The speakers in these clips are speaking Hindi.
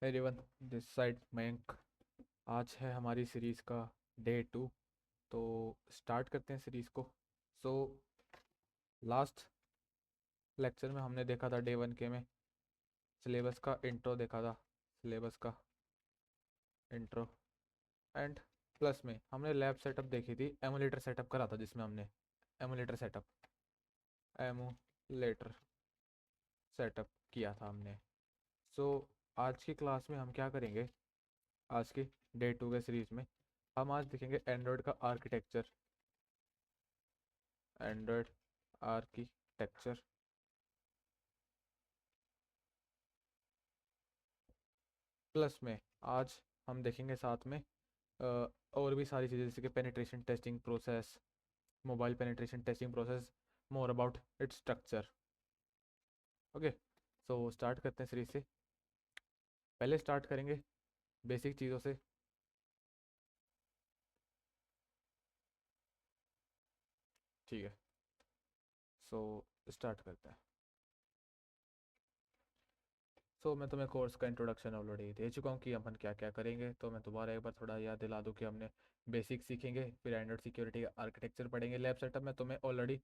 Everyone, this side Mayank. आज है हमारी सीरीज़ का डे 2। तो स्टार्ट करते हैं सीरीज़ को। सो लास्ट लेक्चर में हमने देखा था डे 1 के में सिलेबस का इंट्रो देखा था। सिलेबस का इंट्रो एंड प्लस में हमने लैब सेटअप देखी थी। एमुलेटर सेटअप करा था जिसमें हमने एमुलेटर सेटअप एमुलेटर सेटअप किया था हमने। सो आज की क्लास में हम क्या करेंगे? आज की डे 2 के सीरीज़ में हम आज देखेंगे एंड्रॉयड का आर्किटेक्चर। एंड्रॉयड आर्किटेक्चर प्लस में आज हम देखेंगे साथ में और भी सारी चीज़ें जैसे कि penetration testing process, mobile penetration testing process, more about its structure. Okay, so start करते हैं सीरीज से। पहले स्टार्ट करेंगे बेसिक चीज़ों से। ठीक है, सो स्टार्ट करते हैं। मैं तुम्हें कोर्स का इंट्रोडक्शन ऑलरेडी दे चुका हूँ कि अपन क्या क्या करेंगे। तो मैं दोबारा एक बार थोड़ा याद दिला दूँ कि हमने बेसिक सीखेंगे, फिर एंड्रॉइड सिक्योरिटी का आर्किटेक्चर पढ़ेंगे। लैब सेटअप में तुम्हें ऑलरेडी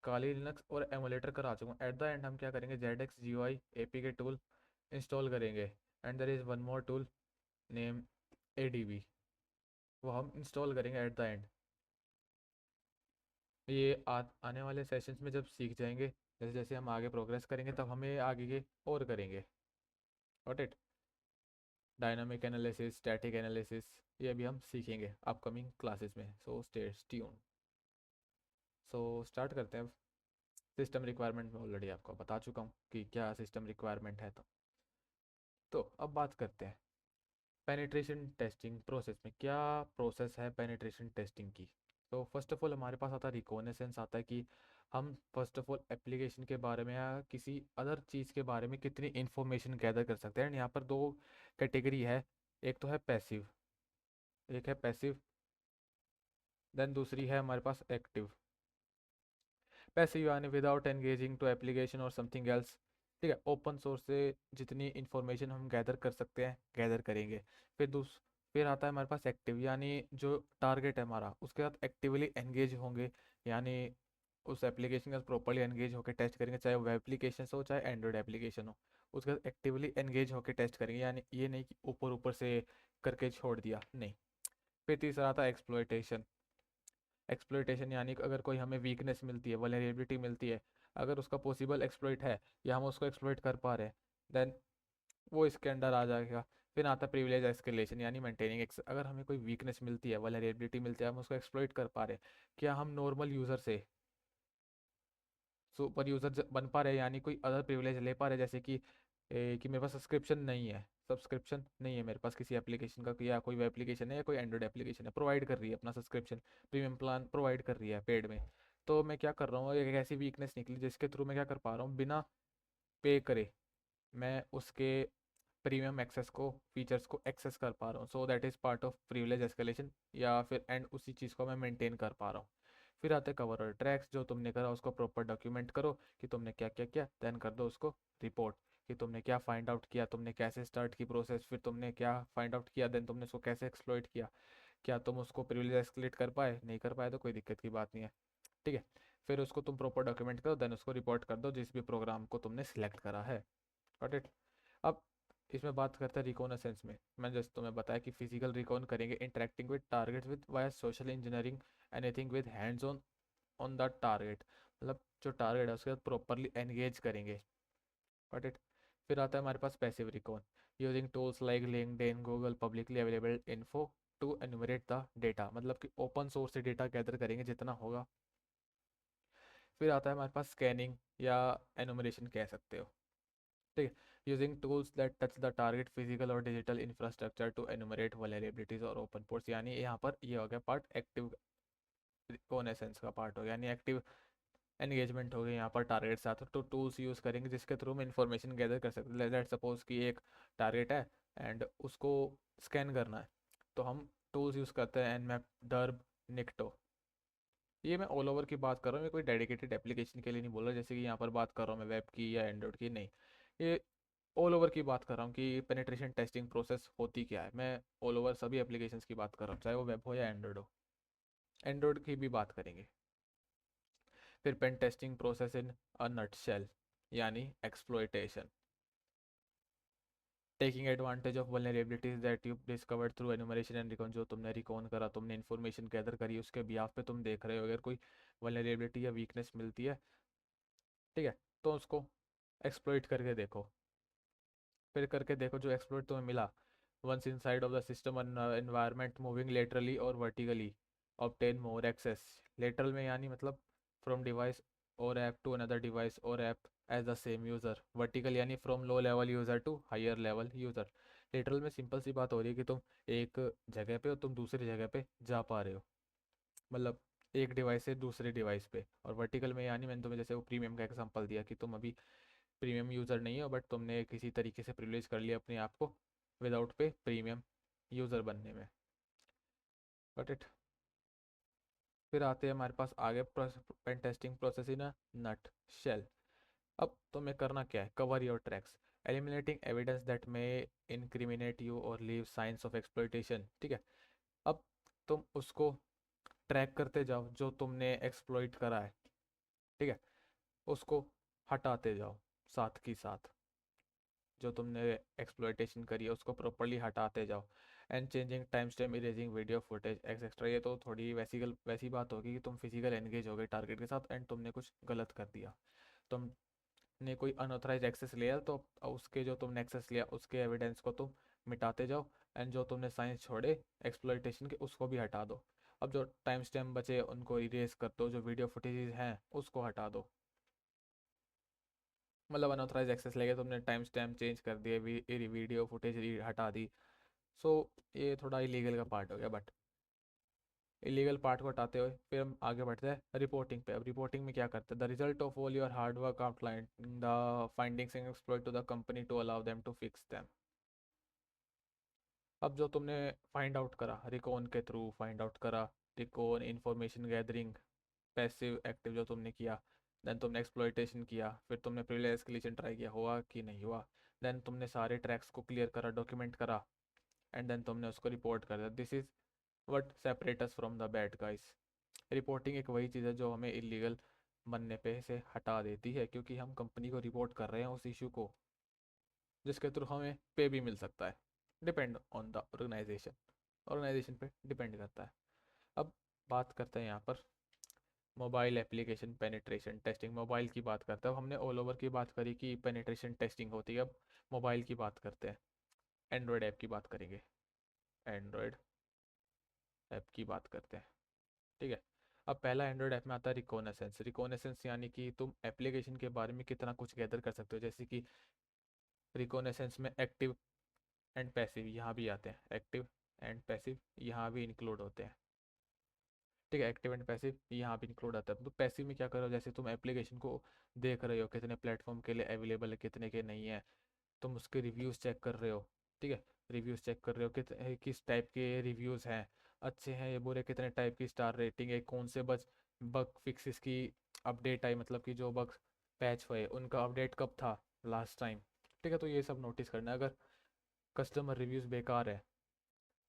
काली लिनक्स और एमुलेटर करा चुका हूँ। एट द एंड हम क्या करेंगे, jadx GUI APK tool install करेंगे। And there is one more tool name ADB, वो हम इंस्टॉल करेंगे एट द एंड। ये आने वाले सेशंस में जब सीख जाएंगे, जैसे जैसे हम आगे प्रोग्रेस करेंगे तब हमें आगे के और करेंगे। Got it? Dynamic analysis, static analysis, ये भी हम सीखेंगे अपकमिंग क्लासेस में। So stay tune. So start करते हैं अब। सिस्टम रिक्वायरमेंट में ऑलरेडी आपको बता चुका हूँ कि क्या सिस्टम रिक्वायरमेंट है। तो अब बात करते हैं पेनिट्रेशन टेस्टिंग प्रोसेस में। क्या प्रोसेस है पेनिट्रेशन टेस्टिंग की? तो फर्स्ट ऑफ ऑल हमारे पास आता है रिकॉग्निसेंस, आता है कि हम फर्स्ट ऑफ ऑल एप्लीकेशन के बारे में या किसी अदर चीज़ के बारे में कितनी इन्फॉर्मेशन गैदर कर सकते हैं। एंड यहाँ पर दो कैटेगरी है, एक तो है पैसिव, एक है पैसिव, देन दूसरी है हमारे पास एक्टिव। पैसिव यानी विदाउट एंगेजिंग टू एप्लीकेशन और समथिंग एल्स। ठीक है, ओपन सोर्स से जितनी इन्फॉर्मेशन हम गैदर कर सकते हैं गैदर करेंगे। फिर आता है हमारे पास एक्टिव, यानी जो टारगेट है हमारा उसके साथ एक्टिवली एंगेज होंगे, यानी उस एप्लीकेशन के साथ प्रॉपरली एंगेज होकर टेस्ट करेंगे, चाहे वेब एप्लीकेशन हो चाहे एंड्रॉयड एप्लीकेशन हो। उसके साथ एक्टिवली एंगेज होकर टेस्ट करेंगे, यानी ये नहीं कि ऊपर ऊपर से करके छोड़ दिया, नहीं। फिर तीसरा आता है एक्सप्लॉयटेशन। एक्सप्लॉयटेशन यानी कि अगर कोई हमें वीकनेस मिलती है, वल्नरेबिलिटी मिलती है, अगर उसका पॉसिबल एक्सप्लॉइट है या हम उसको एक्सप्लॉइट कर पा रहे हैं, देन वो इसके अंडर आ जाएगा। फिर आता है प्रिविलेज एस्केलेशन, यानी मेंटेनिंग अगर हमें कोई वीकनेस मिलती है, वल्नरेबिलिटी मिलती है, हम उसको एक्सप्लॉइट कर पा रहे हैं, क्या हम नॉर्मल यूज़र से सुपर यूज़र बन पा रहे हैं, यानी कोई अदर प्रिविलेज ले पा रहे हैं, जैसे कि मेरे पास सब्सक्रिप्शन नहीं है मेरे पास किसी एप्लीकेशन का, या कोई वेब एप्लीकेशन है या कोई एंड्रॉइड एप्लीकेशन है प्रोवाइड कर रही है अपना सब्सक्रिप्शन, प्रीमियम प्लान प्रोवाइड कर रही है पेड में। तो मैं क्या कर रहा हूँ, एक ऐसी वीकनेस निकली जिसके थ्रू मैं क्या कर पा रहा हूँ, बिना पे करे मैं उसके प्रीमियम एक्सेस को, फीचर्स को एक्सेस कर पा रहा हूँ। So that is part of privilege escalation, या फिर एंड उसी चीज़ को मैं मेंटेन कर पा रहा हूँ। फिर आते कवर और ट्रैक्स, जो तुमने करा उसको प्रॉपर डॉक्यूमेंट करो कि तुमने क्या क्या किया, देन कर दो उसको रिपोर्ट कि तुमने क्या फाइंड आउट किया, तुमने कैसे स्टार्ट की प्रोसेस, फिर तुमने क्या फाइंड आउट किया, देन तुमने उसको कैसे एक्सप्लॉइट किया, क्या तुम उसको प्रिविलेज एस्केलेट कर पाए, नहीं कर पाए तो कोई दिक्कत की बात नहीं है। ठीक है, फिर उसको तुम प्रॉपर डॉक्यूमेंट करो, देन उसको रिपोर्ट कर दो जिस भी प्रोग्राम को तुमने सिलेक्ट करा है। Got it? अब इसमें बात करते हैं रिकॉनेसेंस में। मैं जैसे तुम्हें बताया कि फिजिकल रिकॉन करेंगे, interacting with target with via social engineering, anything with hands on the target, मतलब जो टारगेट है उसके साथ प्रॉपरली एंगेज करेंगे। Got it? फिर आता है हमारे पास passive recon, using tools like LinkedIn, Google, publicly available info to enumerate the data, मतलब कि ओपन सोर्स से डेटा गैदर करेंगे जितना होगा। फिर आता है हमारे पास स्कैनिंग, या एनुमरेशन कह सकते हो। ठीक है, using tools that touch the target physical और digital infrastructure to enumerate vulnerabilities और ओपन पोर्ट्स, यानी यहाँ पर ये हो गया पार्ट एक्टिव रिकॉनेसेंस का पार्ट हो गया, यानी एक्टिव एंगेजमेंट हो गई यहाँ पर टारगेट के साथ। तो टूल्स यूज़ करेंगे जिसके थ्रू हम इंफॉर्मेशन गैदर कर सकते हैं। लेट सपोज कि एक टारगेट है एंड उसको स्कैन करना है, तो हम टूल्स यूज़ करते हैं एनमैप, डर्ब, निक्टो। ये मैं ऑल ओवर की बात कर रहा हूँ, मैं कोई डेडिकेटेड एप्लीकेशन के लिए नहीं बोल रहा, जैसे कि यहाँ पर बात कर रहा हूँ मैं वेब की या एंड्रॉइड की, नहीं। ये ऑल ओवर की बात कर रहा हूँ कि पेनिट्रेशन टेस्टिंग प्रोसेस होती क्या है। मैं ऑल ओवर सभी एप्लीकेशंस की बात कर रहा हूँ, चाहे वो वेब हो या एंड्रॉयड हो। एंड्रॉयड की भी बात करेंगे। फिर pen testing process in a nutshell, यानी exploitation, taking advantage of vulnerabilities that you discovered through enumeration and recon. जो तुमने रिकॉन करा, तुमने इन्फॉर्मेशन गैदर करी, उसके बिहाफ पे तुम देख रहे हो अगर कोई वल्नरेबिलिटी या वीकनेस मिलती है, ठीक है, तो उसको एक्सप्लॉइट करके देखो। फिर करके देखो जो एक्सप्लॉइट तुम्हें मिला, once inside of the system environment moving laterally और vertically obtain more access. Lateral में यानी मतलब फ्रॉम डिवाइस और ऐप टू अनदर डिवाइस और app as the same user. Vertical यानी from low level user to higher level user. Lateral में सिंपल सी बात हो रही है कि तुम एक जगह पे और तुम दूसरी जगह पे जा पा रहे हो, मतलब एक डिवाइस से दूसरे डिवाइस पे। और वर्टिकल में यानी मैंने तुम्हें जैसे वो प्रीमियम का एग्जांपल दिया कि तुम अभी प्रीमियम यूज़र नहीं हो, बट तुमने किसी तरीके से प्रिविलेज कर लिया अपने आप को विदाउट पे प्रीमियम यूज़र बनने में। Got it. फिर आते हैं हमारे पास आगे pen testing process in a nutshell. अब तुम्हें करना क्या है, cover your tracks, eliminating evidence that may incriminate you और लीव साइंस ऑफ एक्सप्लॉइटेशन। ठीक है, अब तुम उसको ट्रैक करते जाओ जो तुमने एक्सप्लॉइट करा है, ठीक है, उसको हटाते जाओ साथ की साथ। जो तुमने एक्सप्लॉइटेशन करी है उसको प्रॉपरली हटाते जाओ। And changing time stamp, erasing video footage etcetera. ये तो थोड़ी वैसी बात होगी कि तुम फिजिकल एंगेज हो गए टारगेट के साथ एंड तुमने कुछ गलत कर दिया। तुमने कोई अनऑथराइज एक्सेस लिया तो उसके जो तुमने एक्सेस लिया उसके एविडेंस को तुम मिटाते जाओ। एंड जो तुमने साइंस छोड़े एक्सप्लॉइटेशन के उसको भी हटा दो। अब जो टाइम स्टैम्प बचे उनको इरेज कर दो, जो वीडियो फुटेज हैं उसको हटा दो। मतलब अनऑथराइज एक्सेस लेके तुमने टाइम स्टैम्प चेंज कर दिए, वीडियो फुटेज हटा दी। सो ये थोड़ा इलीगल का पार्ट हो गया, बट इलीगल पार्ट को हटाते हुए फिर हम आगे बढ़ते हैं रिपोर्टिंग पे। अब रिपोर्टिंग में क्या करते हैं, the result of all your hard work outline the findings and exploit to the company to allow them to fix them. अब जो तुमने फाइंड आउट करा रिकॉन के थ्रू, फाइंड आउट करा recon information gathering, passive active जो तुमने किया, देन तुमने एक्सप्लॉइटेशन किया, फिर तुमने प्रिविलेज एस्केलेशन ट्राई किया, हुआ कि नहीं हुआ, देन तुमने सारे ट्रैक्स को क्लियर करा, डॉक्यूमेंट करा, एंड देन तुमने उसको रिपोर्ट कर दिया। This is what separate us from the bad guys. Reporting एक वही चीज़ है जो हमें इलीगल बनने पे से हटा देती है, क्योंकि हम कंपनी को रिपोर्ट कर रहे हैं उस इशू को जिसके थ्रू हमें पे भी मिल सकता है। Depend on the organization, organization पे डिपेंड करता है। अब बात करते हैं यहाँ पर mobile application penetration testing. Mobile की बात करते हैं, अब हमने ऑल ओवर की बात करी कि पेनिट्रेशन टेस्टिंग होती है। अब मोबाइल की बात करते हैं, एंड्रॉयड ऐप की बात करेंगे। एंड्रॉयड ऐप की बात करते हैं, ठीक है। अब पहला एंड्रॉयड ऐप में आता है रिकॉनेसेंस। रिकॉनेसेंस यानी कि तुम एप्लीकेशन के बारे में कितना कुछ गैदर कर सकते हो, जैसे कि रिकॉनेसेंस में एक्टिव एंड पैसिव यहाँ भी आते हैं, एक्टिव एंड पैसिव यहाँ भी इंक्लूड होते हैं, ठीक है। एक्टिव एंड पैसिव यहाँ भी इंक्लूड आता है। तो पैसिव में क्या करो, जैसे तुम एप्लीकेशन को देख रहे हो कितने प्लेटफॉर्म के लिए अवेलेबल है, कितने के नहीं है, तुम उसके रिव्यूज़ चेक कर रहे हो, ठीक है। रिव्यूज़ चेक कर रहे हो किस टाइप के रिव्यूज़ हैं, अच्छे हैं या बुरे, कितने टाइप की स्टार रेटिंग है, कौन से बग फिक्सेस की अपडेट आई, मतलब कि जो बग पैच हुए उनका अपडेट कब था लास्ट टाइम, ठीक है। तो ये सब नोटिस करना है। अगर कस्टमर रिव्यूज़ बेकार है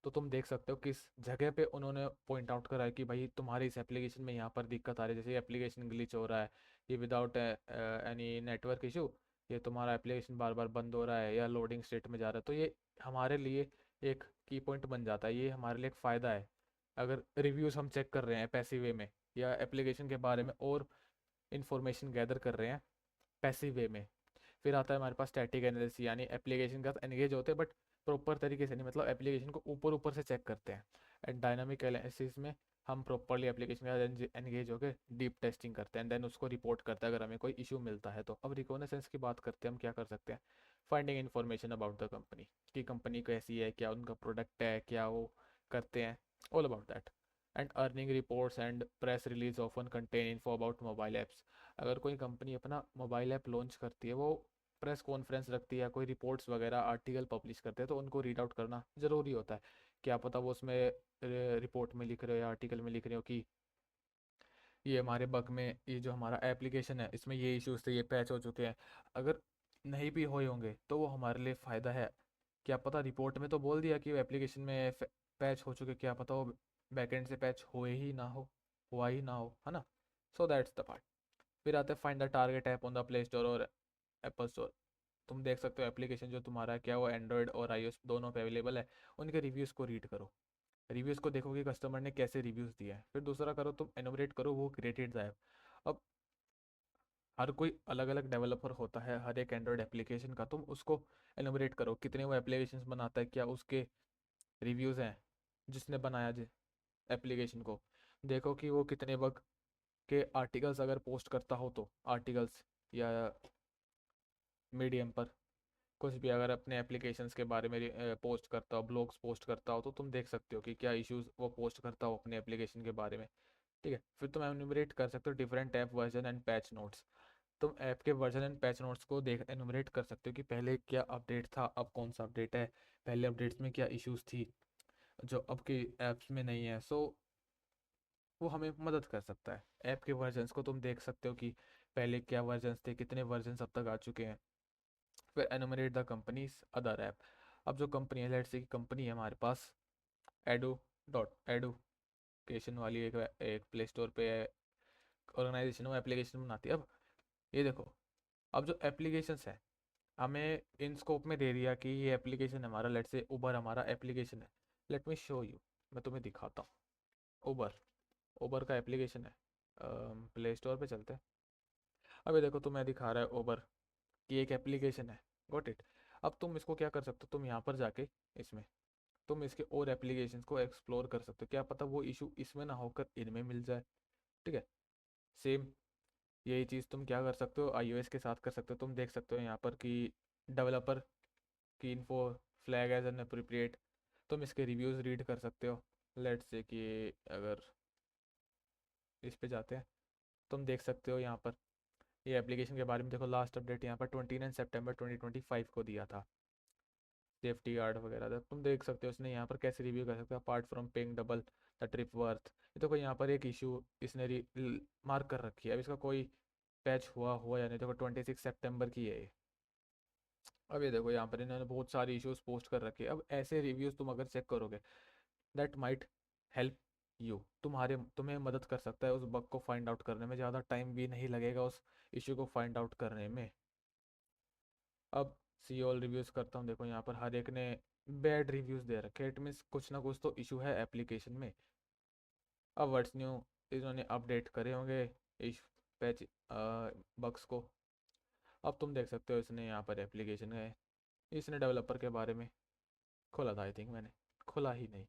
तो तुम देख सकते हो किस जगह पे उन्होंने पॉइंट आउट करा है कि भाई तुम्हारे इस एप्लीकेशन में यहाँ पर दिक्कत आ रही है, जैसे एप्लीकेशन ग्लिच हो रहा है, ये विदाउट एनी नेटवर्क इशू, ये तुम्हारा एप्लीकेशन बार बार बंद हो रहा है या लोडिंग स्टेट में जा रहा है। तो ये हमारे लिए एक की पॉइंट बन जाता है, ये हमारे लिए एक फ़ायदा है। अगर रिव्यूज़ हम चेक कर रहे हैं पैसिव वे में या एप्लीकेशन के बारे में और इन्फॉर्मेशन गैदर कर रहे हैं पैसिव वे में। फिर आता है हमारे पास स्टैटिक एनालिसिस, यानी एप्लीकेशन का एंगेज होते हैं बट प्रॉपर तरीके से नहीं, मतलब एप्लीकेशन को ऊपर ऊपर से चेक करते हैं। एंड डायनामिक एनालिसिस में हम प्रॉपरली एप्लीकेशन का एंगेज होकर डीप टेस्टिंग करते हैं, देन उसको रिपोर्ट करते हैं अगर हमें कोई इशू मिलता है तो। अब रिकॉनेसेंस की बात करते हैं, हम क्या कर सकते हैं, finding information about the company, कि कंपनी कैसी है, क्या उनका प्रोडक्ट है, क्या वो करते हैं, all about that. And earning reports and press release often contain info about mobile apps. अगर कोई कंपनी अपना मोबाइल ऐप लॉन्च करती है, वो प्रेस कॉन्फ्रेंस रखती है, कोई रिपोर्ट्स वगैरह आर्टिकल पब्लिश करते हैं, तो उनको रीड आउट करना ज़रूरी होता है। क्या पता वो उसमें रिपोर्ट में लिख रहे हो या आर्टिकल में लिख रहे हो कि ये हमारे बग में, ये जो हमारा एप्लीकेशन है इसमें ये इश्यूज थे, ये पैच हो चुके हैं। अगर नहीं भी हुए होंगे तो वो हमारे लिए फ़ायदा है। क्या पता रिपोर्ट में तो बोल दिया कि वो एप्लीकेशन में पैच हो चुके, क्या पता वो बैकएंड से पैच हुए ही ना हो, हुआ ही ना हो, है ना। So that's the part. फिर आते हैं find the target app on the play store और एप्पल स्टोर। तुम देख सकते हो एप्लीकेशन जो तुम्हारा है क्या वो एंड्रॉयड और iOS दोनों पे अवेलेबल है, उनके रिव्यूज़ को रीड करो। रिव्यूज़ को देखो कि कस्टमर ने कैसे रिव्यूज़ दिया है। फिर दूसरा करो तुम एनोमरेट करो वो क्रिएटेड ऐप। अब हर कोई अलग अलग डेवलपर होता है हर एक एंड्रॉयड एप्लीकेशन का, तुम उसको एनोमरेट करो कितने वो एप्लीकेशन बनाता है, क्या उसके रिव्यूज़ हैं, जिसने बनाया एप्लीकेशन को। देखो कि वो कितने बग के आर्टिकल्स अगर पोस्ट करता हो तो आर्टिकल्स, या मीडियम पर कुछ भी अगर अपने एप्लीकेशंस के बारे में पोस्ट करता हो, ब्लॉग्स पोस्ट करता हो, तो तुम देख सकते हो कि क्या इश्यूज वो पोस्ट करता हो अपने एप्लीकेशन के बारे में। ठीक है, फिर तुम एनुमरेट कर सकते हो different app version and patch notes. तुम ऐप के वर्जन एंड पैच नोट्स को देख एनुमरेट कर सकते हो कि पहले क्या अपडेट था, अब कौन सा अपडेट है, पहले अपडेट्स में क्या इश्यूज थी जो अब के ऐप्स में नहीं है। सो वो हमें मदद कर सकता है। ऐप के वर्जन्स को तुम देख सकते हो कि पहले क्या वर्जन्स थे, कितने वर्जन्स अब तक आ चुके हैं। फिर enumerate the companies other app. अब जो कंपनी है, लेट्स से कि कंपनी है हमारे पास एडो डॉट एडुकेशन वाली एक प्ले स्टोर पे ऑर्गेनाइजेशन वो एप्लीकेशन बनाती है। अब ये देखो, अब जो एप्लीकेशंस है हमें इन स्कोप में दे दिया कि ये एप्लीकेशन हमारा, लेट से उबर हमारा एप्लीकेशन है। लेट मी शो यू, मैं तुम्हें दिखाता हूँ। उबर, उबर का एप्लीकेशन है। प्ले स्टोर पे चलते हैं। अब ये देखो तुम्हें दिखा रहा है उबर की एक एप्लीकेशन है। Got it. अब तुम इसको क्या कर सकते हो, तुम यहाँ पर जाके इसमें तुम इसके और एप्लीकेशंस को एक्सप्लोर कर सकते हो, क्या पता वो इशू इसमें ना होकर इनमें मिल जाए। ठीक है, सेम यही चीज़ तुम क्या कर सकते हो iOS के साथ कर सकते हो। तुम देख सकते हो यहाँ पर कि डेवलपर की info flag as an appropriate, तुम इसके रिव्यूज़ रीड कर सकते हो। लेट्स से कि अगर इस पे जाते हैं, तुम देख सकते हो यहाँ पर ये एप्लीकेशन के बारे में देखो। लास्ट अपडेट यहाँ पर 29 सितंबर 2025 को दिया था, सेफ्टी गार्ड वगैरह था। तुम देख सकते हो उसने यहाँ पर कैसे रिव्यू कर सकते हो। Apart from paying double the trip worth, ये तो कोई यहाँ पर एक इशू इसने मार्क कर रखी है। अब इसका कोई पैच हुआ हुआ या नहीं, देखो 26 सितंबर की है ये। अब ये देखो यहाँ पर इन्होंने बहुत सारी इश्यूज पोस्ट कर रखे हैं। अब ऐसे रिव्यूज तुम अगर चेक करोगे, दैट माइट हेल्प यू, तुम्हें मदद कर सकता है उस बग को फाइंड आउट करने में। ज़्यादा टाइम भी नहीं लगेगा उस इशू को फाइंड आउट करने में। अब सी ऑल रिव्यूज़ करता हूँ। देखो यहाँ पर हर एक ने बैड रिव्यूज़ दे रखे, इट मीन्स कुछ ना कुछ तो इशू है एप्लीकेशन में। अब व्हाट्स न्यू, इन्होंने अपडेट करे होंगे इस पैच बग्स को। अब तुम देख सकते हो इसने यहाँ पर एप्लीकेशन है, इसने डेवलपर के बारे में खोला था, आई थिंक मैंने खोला ही नहीं।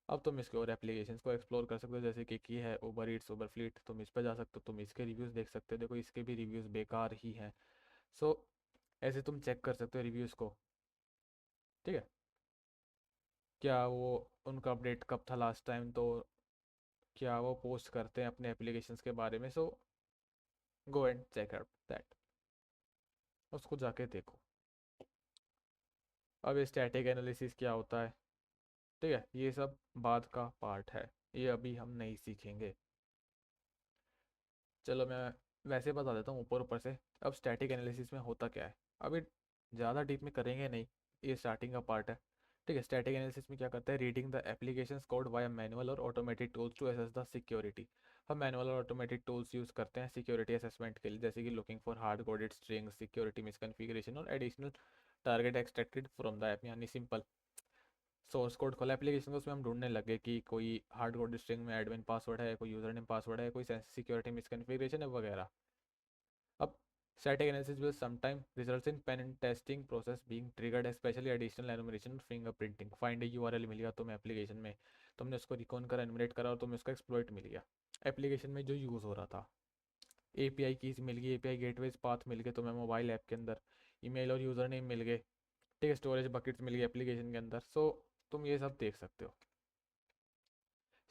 अब तुम इसके और एप्लीकेशंस को एक्सप्लोर कर सकते हो, जैसे कि की है उबर ईट्स, उबर फ्लीट, तुम इस पर जा सकते हो, तुम इसके रिव्यूज़ देख सकते हो। देखो इसके भी रिव्यूज़ बेकार ही हैं। सो ऐसे तुम चेक कर सकते हो रिव्यूज़ को। ठीक है, क्या वो उनका अपडेट कब था लास्ट टाइम, तो क्या वो पोस्ट करते हैं अपने एप्लीकेशंस के बारे में। So go and check out that, उसको जाके देखो। अब ये स्टैटिक एनालिसिस क्या होता है, ठीक है, ये सब बाद का पार्ट है, ये अभी हम नहीं सीखेंगे। चलो मैं वैसे बता देता हूँ ऊपर ऊपर से। अब स्टैटिक एनालिसिस में होता क्या है, अभी ज़्यादा डीप में करेंगे नहीं, ये स्टार्टिंग का पार्ट है। ठीक है, स्टैटिक एनालिसिस में क्या करता है, reading the application code via manual और automatic tools to assess the security. हम मैनुअल और ऑटोमेटिक टूल्स यूज़ करते हैं सिक्योरिटी असेसमेंट के लिए, जैसे कि looking for hard coded string, security misconfiguration और additional target extracted from the app. यानी सिंपल, सोर्स कोड खोला एप्लीकेशन को, उसमें हम ढूंढने लगे कि कोई हार्ड कोड स्ट्रिंग में एडमिन पासवर्ड है, कोई यूजर नेम पासवर्ड है, कोई सिक्योरिटी मिसकॉन्फ़िगरेशन है वगैरह। अब static analysis will sometimes results in pen testing process being triggered, especially additional enumeration और fingerprinting। find a URL मिल गया तुम्हें एप्लीकेशन में, तुमने उसको रिकॉन करा, एनुमरेट करा और तुम्हें उसका एक्सप्लॉइट मिल गया एप्लीकेशन में जो यूज़ हो रहा था। API कीज मिल गई, API गेटवेज पाथ मिल गए तुम्हें मोबाइल ऐप के अंदर, ईमेल और यूज़र नेम मिल गए। ठीक है, स्टोरेज बकेट्स मिल गई एप्लीकेशन के अंदर। सो तुम ये सब देख सकते हो।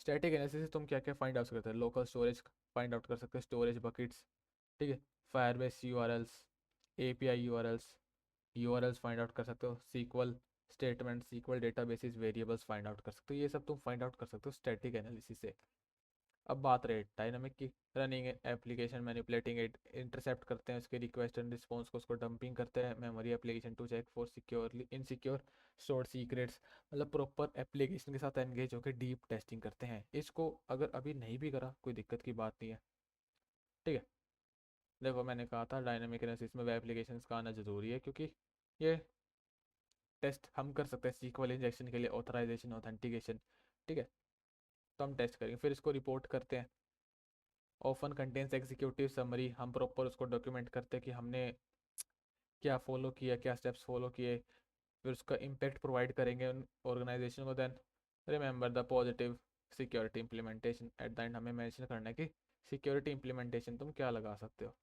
स्टैटिक एनालिसिस तुम क्या क्या फाइंड आउट करते हो, लोकल स्टोरेज फाइंड आउट कर सकते हो, स्टोरेज बकेट्स, ठीक है, Firebase URLs, API URLs, URLs find out कर सकते हो, SQL statement, SQL databases, variables find out कर सकते हो। ये सब तुम फाइंड आउट कर सकते हो स्टैटिक एनालिसिस से। अब बात रहे डायनामिक की, running application manipulating it, intercept करते हैं उसके रिक्वेस्ट एंड रिस्पॉन्स को, उसको डंपिंग करते हैं memory application to check for securely insecure stored secrets, मतलब प्रॉपर एप्लीकेशन के साथ एंगेज होकर डीप टेस्टिंग करते हैं। इसको अगर अभी नहीं भी करा कोई दिक्कत की बात नहीं है, ठीक है। देखो मैंने कहा था डायनामिक एनालिसिस में वेब एप्लीकेशन का आना जरूरी है, क्योंकि ये टेस्ट हम कर सकते हैं सीक्वल इंजेक्शन के लिए, ऑथराइजेशन ऑथेंटिकेशन, ठीक है। तो हम टेस्ट करेंगे, फिर इसको रिपोर्ट करते हैं। ऑफन कंटेन्स एग्जीक्यूटिव समरी, हम प्रॉपर उसको डॉक्यूमेंट करते हैं कि हमने क्या फॉलो किया, क्या स्टेप्स फॉलो किए, फिर उसका इम्पैक्ट प्रोवाइड करेंगे उन ऑर्गेनाइजेशन को। Then remember the positive security implementation, at the end हमें मेंशन करना है कि सिक्योरिटी इम्प्लीमेंटेशन तुम क्या लगा सकते हो,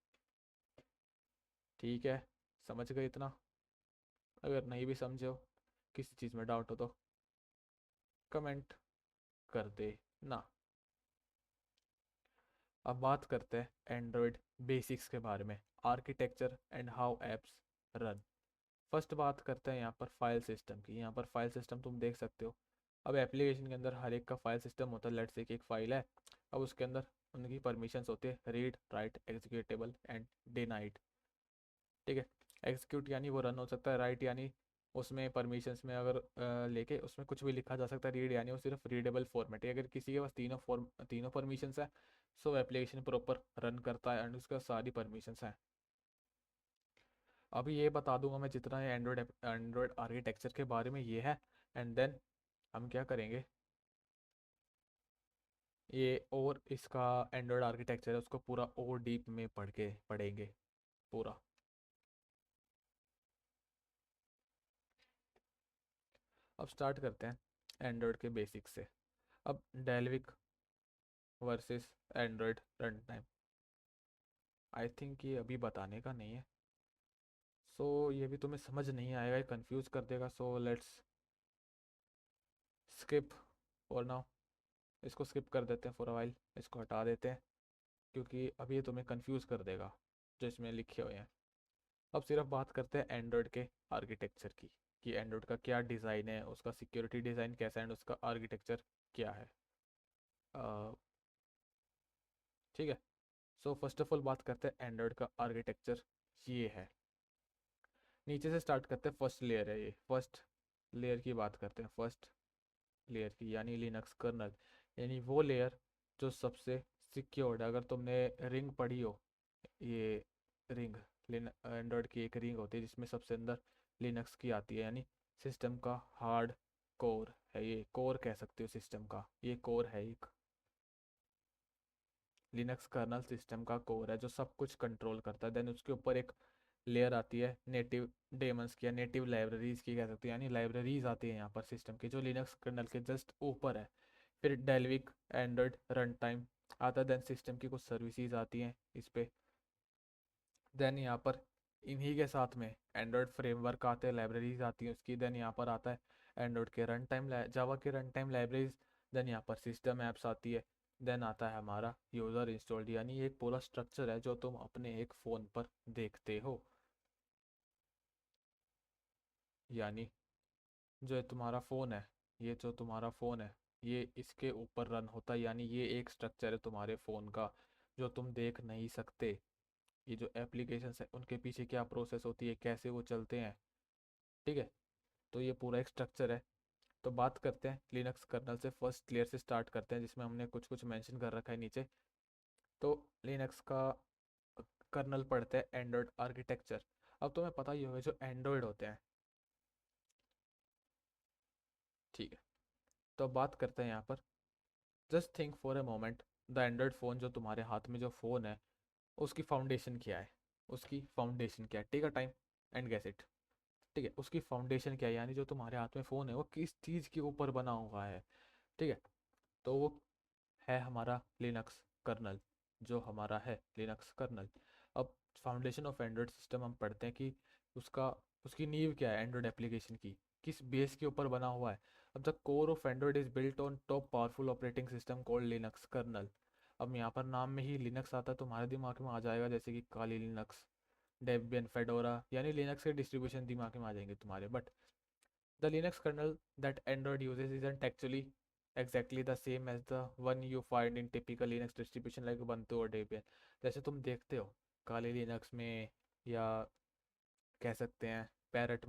ठीक है। समझ गए इतना? अगर नहीं भी समझे हो, किसी चीज़ में डाउट हो तो कमेंट कर दे ना। अब बात करते हैं एंड्रॉयड बेसिक्स के बारे में, architecture and how apps run. First बात करते हैं यहाँ पर फाइल सिस्टम की। यहाँ पर फाइल सिस्टम तुम देख सकते हो। अब एप्लीकेशन के अंदर हर एक का फाइल सिस्टम होता है। लेट्स से एक फाइल है, अब उसके अंदर उनकी परमिशंस होती है, read write executable and denied, ठीक है। एग्जीक्यूट यानी वो रन हो सकता है, राइट यानी उसमें परमिशंस में अगर लेके उसमें कुछ भी लिखा जा सकता है, रीड यानी वो सिर्फ रीडेबल फॉर्मेट है। अगर किसी के पास तीनों परमिशंस है, सो एप्लीकेशन प्रॉपर रन करता है एंड उसका सारी परमिशंस हैं। अभी ये बता दूंगा मैं जितना है एंड्रॉयड आर्किटेक्चर के बारे में ये है, एंड देन हम क्या करेंगे, ये और इसका एंड्रॉयड आर्किटेक्चर है उसको पूरा और डीप में पढ़ेंगे पूरा। अब स्टार्ट करते हैं एंड्रॉयड के बेसिक से। अब डेलविक versus Android run time, I think ये अभी बताने का नहीं है, सो ये भी तुम्हें समझ नहीं आएगा, ये कंफ्यूज कर देगा, so let's skip for now. इसको स्किप कर देते हैं फॉर अ वाइल, इसको हटा देते हैं, क्योंकि अभी ये तुम्हें कंफ्यूज कर देगा जो इसमें लिखे हुए हैं। अब सिर्फ बात करते हैं एंड्रॉयड के आर्किटेक्चर की, कि एंड्रॉयड का क्या डिज़ाइन है, उसका सिक्योरिटी डिज़ाइन कैसा है एंड उसका आर्किटेक्चर क्या है, ठीक है। सो फर्स्ट ऑफ ऑल बात करते हैं एंड्रॉयड का आर्किटेक्चर ये है। नीचे से स्टार्ट करते हैं, फर्स्ट लेयर है ये, फर्स्ट लेयर की बात करते हैं, फर्स्ट लेयर की यानी लिनक्स कर्नल, यानी वो लेयर जो सबसे सिक्योर्ड है। अगर तुमने रिंग पढ़ी हो, ये रिंग एंड्रॉयड की एक रिंग होती है जिसमें सबसे अंदर लिनक्स की आती है, यानी सिस्टम का हार्ड कोर है, ये कोर कह सकते हो सिस्टम का, ये कोर है एक, लिनक्स कर्नल सिस्टम का कोर है जो सब कुछ कंट्रोल करता है। देन उसके ऊपर एक लेयर आती है नेटिव डेमन्स की या नेटिव लाइब्रेरीज की कह सकते हैं, यानी लाइब्रेरीज आती है यहाँ पर सिस्टम की जो लिनक्स कर्नल के जस्ट ऊपर है। फिर डेलविक एंड्रॉयड रन टाइम आता है, देन सिस्टम की कुछ सर्विसेज आती हैं इस पे। देन यहाँ पर इन्हीं के साथ में एंड्रॉयड फ्रेमवर्क आते हैं, लाइब्रेरीज आती हैं उसकी। देन यहाँ पर आता है एंड्रॉयड के रन टाइम, जावा के रन टाइम लाइब्रेरीज। देन यहाँ पर सिस्टम ऐप्स आती है। देन आता है हमारा यूज़र इंस्टॉल्ड, यानी एक पूरा स्ट्रक्चर है जो तुम अपने एक फ़ोन पर देखते हो, यानी जो ये तुम्हारा फ़ोन है, ये जो तुम्हारा फ़ोन है ये इसके ऊपर रन होता है, यानी ये एक स्ट्रक्चर है तुम्हारे फ़ोन का जो तुम देख नहीं सकते। ये जो एप्लीकेशंस है उनके पीछे क्या प्रोसेस होती है, कैसे वो चलते हैं, ठीक है। तो ये पूरा एक स्ट्रक्चर है। तो बात करते हैं लिनक्स कर्नल से, फर्स्ट लेयर से स्टार्ट करते हैं जिसमें हमने कुछ कुछ मेंशन कर रखा है नीचे। तो लिनक्स का कर्नल पढ़ते हैं एंड्रॉयड आर्किटेक्चर। अब तुम्हें पता ही होगा जो एंड्रॉयड होते हैं, ठीक है। तो अब बात करते हैं यहाँ पर, just think for a moment, the Android phone जो तुम्हारे हाथ में जो फ़ोन है उसकी फाउंडेशन क्या है, उसकी फाउंडेशन क्या है, take a time and guess it, ठीक है। उसकी फाउंडेशन क्या है, यानी जो तुम्हारे हाथ में फ़ोन है वो किस चीज़ के ऊपर बना हुआ है, ठीक है। तो वो है हमारा लिनक्स कर्नल, जो हमारा है लिनक्स कर्नल। अब फाउंडेशन ऑफ एंड्रॉयड सिस्टम हम पढ़ते हैं कि उसका उसकी नींव क्या है, एंड्रॉयड एप्लीकेशन की किस बेस के ऊपर बना हुआ है। अब the core of Android is built on top powerful operating system called Linux kernel. अब यहाँ पर नाम में ही लिनक्स आता है, तुम्हारे दिमाग में आ जाएगा जैसे कि काली लिनक्स, डेबियन, फेडोरा, यानी लिनक्स के डिस्ट्रीब्यूशन दिमाग में आ जाएंगे तुम्हारे। But the Linux kernel that Android uses isn't actually exactly the same as the one you find in typical Linux distribution like ubuntu और debian। जैसे तुम देखते हो काली लिनक्स में, या कह सकते हैं पैरट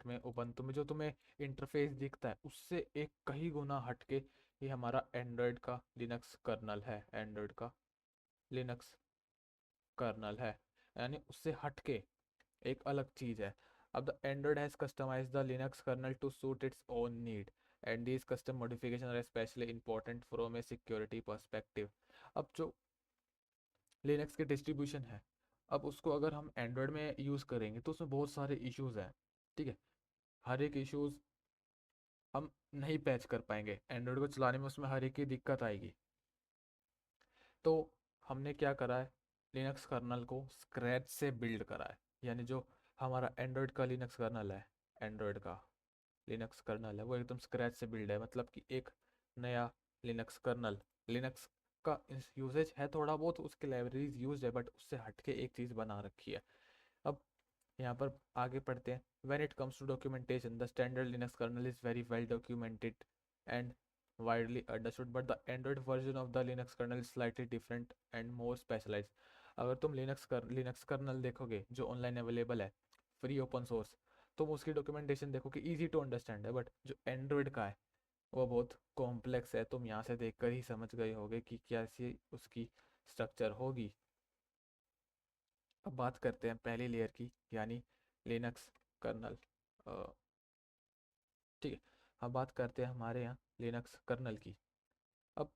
में ubuntu में जो तुम्हें इंटरफेस दिखता है उससे एक कई गुना हटके ये हमारा एंड्रॉयड का लिनक्स कर्नल है, एंड्रॉयड का लिनक्स कर्नल है, यानी उससे हटके एक अलग चीज़ है। अब the Android has customized the Linux kernel to suit its own need and these custom modification are specially important from a security perspective. अब जो लिनक्स के डिस्ट्रीब्यूशन है, अब उसको अगर हम एंड्रॉयड में यूज़ करेंगे तो उसमें बहुत सारे इश्यूज़ हैं, ठीक है। हर एक इश्यूज़ हम नहीं पैच कर पाएंगे एंड्रॉयड को चलाने में, उसमें हर एक की दिक्कत आएगी। तो हमने क्या करा है, लिनक्स कर्नल को स्क्रैच से बिल्ड करा है, यानी जो हमारा एंड्रॉयड का लिनक्स कर्नल है, एंड्रॉयड का लिनक्स कर्नल है वो एकदम स्क्रैच से बिल्ड है, मतलब कि एक नया लिनक्स कर्नल। लिनक्स का यूजेज है थोड़ा बहुत, उसके लाइब्रेरीज यूज है, बट उससे हटके एक चीज़ बना रखी है। अब यहाँ पर आगे पढ़ते हैं। When it comes to documentation the standard Linux kernel is very well documented and widely understood but the Android version of the Linux kernel is slightly different and more specialized। अगर तुम लिनक्स कर्नल देखोगे जो ऑनलाइन अवेलेबल है फ्री ओपन सोर्स, तुम उसकी डॉक्यूमेंटेशन देखो कि इजी टू अंडरस्टैंड है, बट जो एंड्रॉयड का है वो बहुत कॉम्प्लेक्स है। तुम यहाँ से देखकर ही समझ गए होगे कि कैसी उसकी स्ट्रक्चर होगी। अब बात करते हैं पहली लेयर की, यानी लिनक्स कर्नल। ठीक है, अब बात करते हैं हमारे यहाँ लिनक्स कर्नल की। अब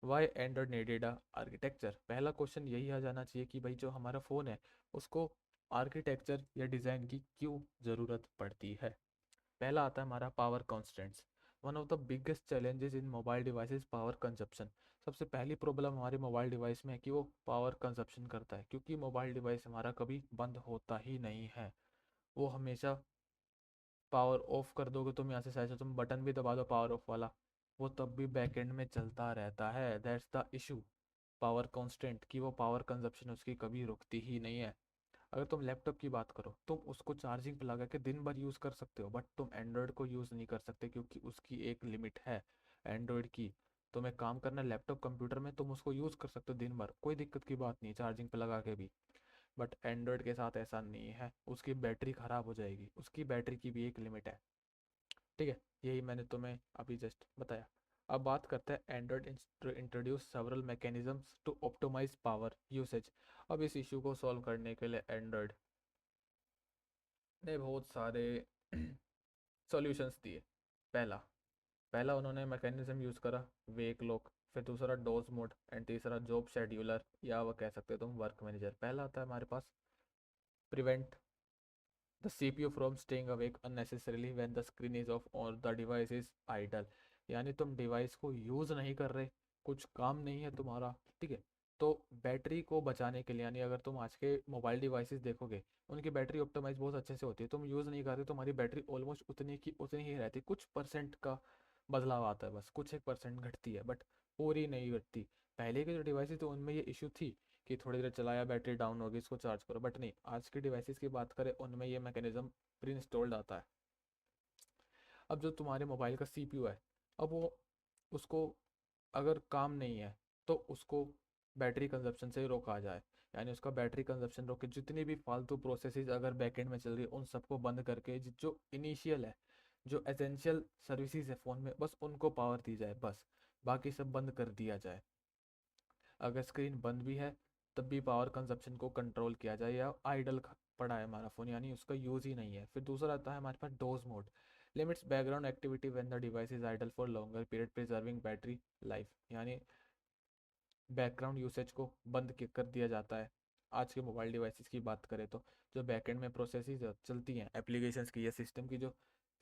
why Android needed a architecture, पहला क्वेश्चन यही आ जाना चाहिए कि भाई जो हमारा फ़ोन है उसको आर्किटेक्चर या डिज़ाइन की क्यों ज़रूरत पड़ती है। पहला आता है हमारा power constants. One of the biggest challenges in mobile devices power consumption. सबसे पहली प्रॉब्लम हमारे मोबाइल डिवाइस में है कि वो पावर कंजप्शन करता है, क्योंकि मोबाइल डिवाइस हमारा कभी बंद होता ही नहीं है, वो हमेशा पावर ऑफ कर दोगे तुम यहाँ से, शायद से तुम बटन भी दबा दो पावर ऑफ वाला, वो तब भी बैकएंड में चलता रहता है। That's the issue, power constant की वो पावर कंजप्शन उसकी कभी रुकती ही नहीं है। अगर तुम लैपटॉप की बात करो, तुम उसको चार्जिंग पे लगा के दिन भर यूज़ कर सकते हो, बट तुम एंड्रॉयड को यूज़ नहीं कर सकते क्योंकि उसकी एक लिमिट है एंड्रॉयड की। तुम्हें काम करना है लैपटॉप कंप्यूटर में, तुम उसको यूज़ कर सकते हो दिन भर, कोई दिक्कत की बात नहीं चार्जिंग पे लगा के भी। बट एंड्रॉयड के साथ ऐसा नहीं है, उसकी बैटरी ख़राब हो जाएगी, उसकी बैटरी की भी एक लिमिट है। ठीक है, यही मैंने तुम्हें अभी जस्ट बताया। अब बात करते हैं Android introduce several mechanisms to optimize power usage. अब इस इशू को सॉल्व करने के लिए एंड्रॉयड ने बहुत सारे सॉल्यूशंस दिए। पहला पहला उन्होंने मैकेनिज्म यूज़ करा वेक लॉक, फिर दूसरा डोज मोड, एंड तीसरा जॉब शेड्यूलर, या वह कह सकते हो तुम वर्क मैनेजर। पहला आता है हमारे पास prevent the CPU from staying awake unnecessarily when the screen is off or the device is idle। यानी तुम डिवाइस को यूज़ नहीं कर रहे, कुछ काम नहीं है तुम्हारा, ठीक है, तो बैटरी को बचाने के लिए, यानी अगर तुम आज के मोबाइल डिवाइसेस देखोगे उनकी बैटरी ऑप्टिमाइज बहुत अच्छे से होती है, तुम यूज़ नहीं कर रहे तुम्हारी बैटरी ऑलमोस्ट उतनी की उतनी ही रहती है, कुछ परसेंट का बदलाव आता है, बस कुछ एक परसेंट घटती है, बट पूरी नहीं घटती। पहले के जो डिवाइसेस थे उनमें ये इशू थी कि थोड़ी देर चलाया बैटरी डाउन होगी इसको चार्ज करो, बट नहीं, आज के डिवाइसेस की बात करें उनमें ये मैकेनिज्म प्री इंस्टॉल्ड आता है। अब जो तुम्हारे मोबाइल का CPU है, अब वो उसको अगर काम नहीं है तो उसको बैटरी कंजप्शन से रोका जाए, यानी उसका बैटरी कंजप्शन रोक के जितनी भी फालतू प्रोसेसेस अगर बैकएंड में चल रही है उन सबको बंद करके जो इनिशियल है, जो एसेंशियल सर्विसेज है फ़ोन में, बस उनको पावर दी जाए, बस बाकी सब बंद कर दिया जाए। अगर स्क्रीन बंद भी है तब भी पावर कंजप्शन को कंट्रोल किया जाए, या आइडल पड़ा है हमारा फ़ोन यानी उसका यूज़ ही नहीं है। फिर दूसरा आता है हमारे पास doze mode, limits background activity when the device is idle for longer period preserving battery life, यानी बैकग्राउंड यूसेज को बंद कर दिया जाता है। आज के मोबाइल डिवाइसेस की बात करें तो जो बैकएंड में प्रोसेसेस चलती हैं एप्लीकेशंस की या सिस्टम की जो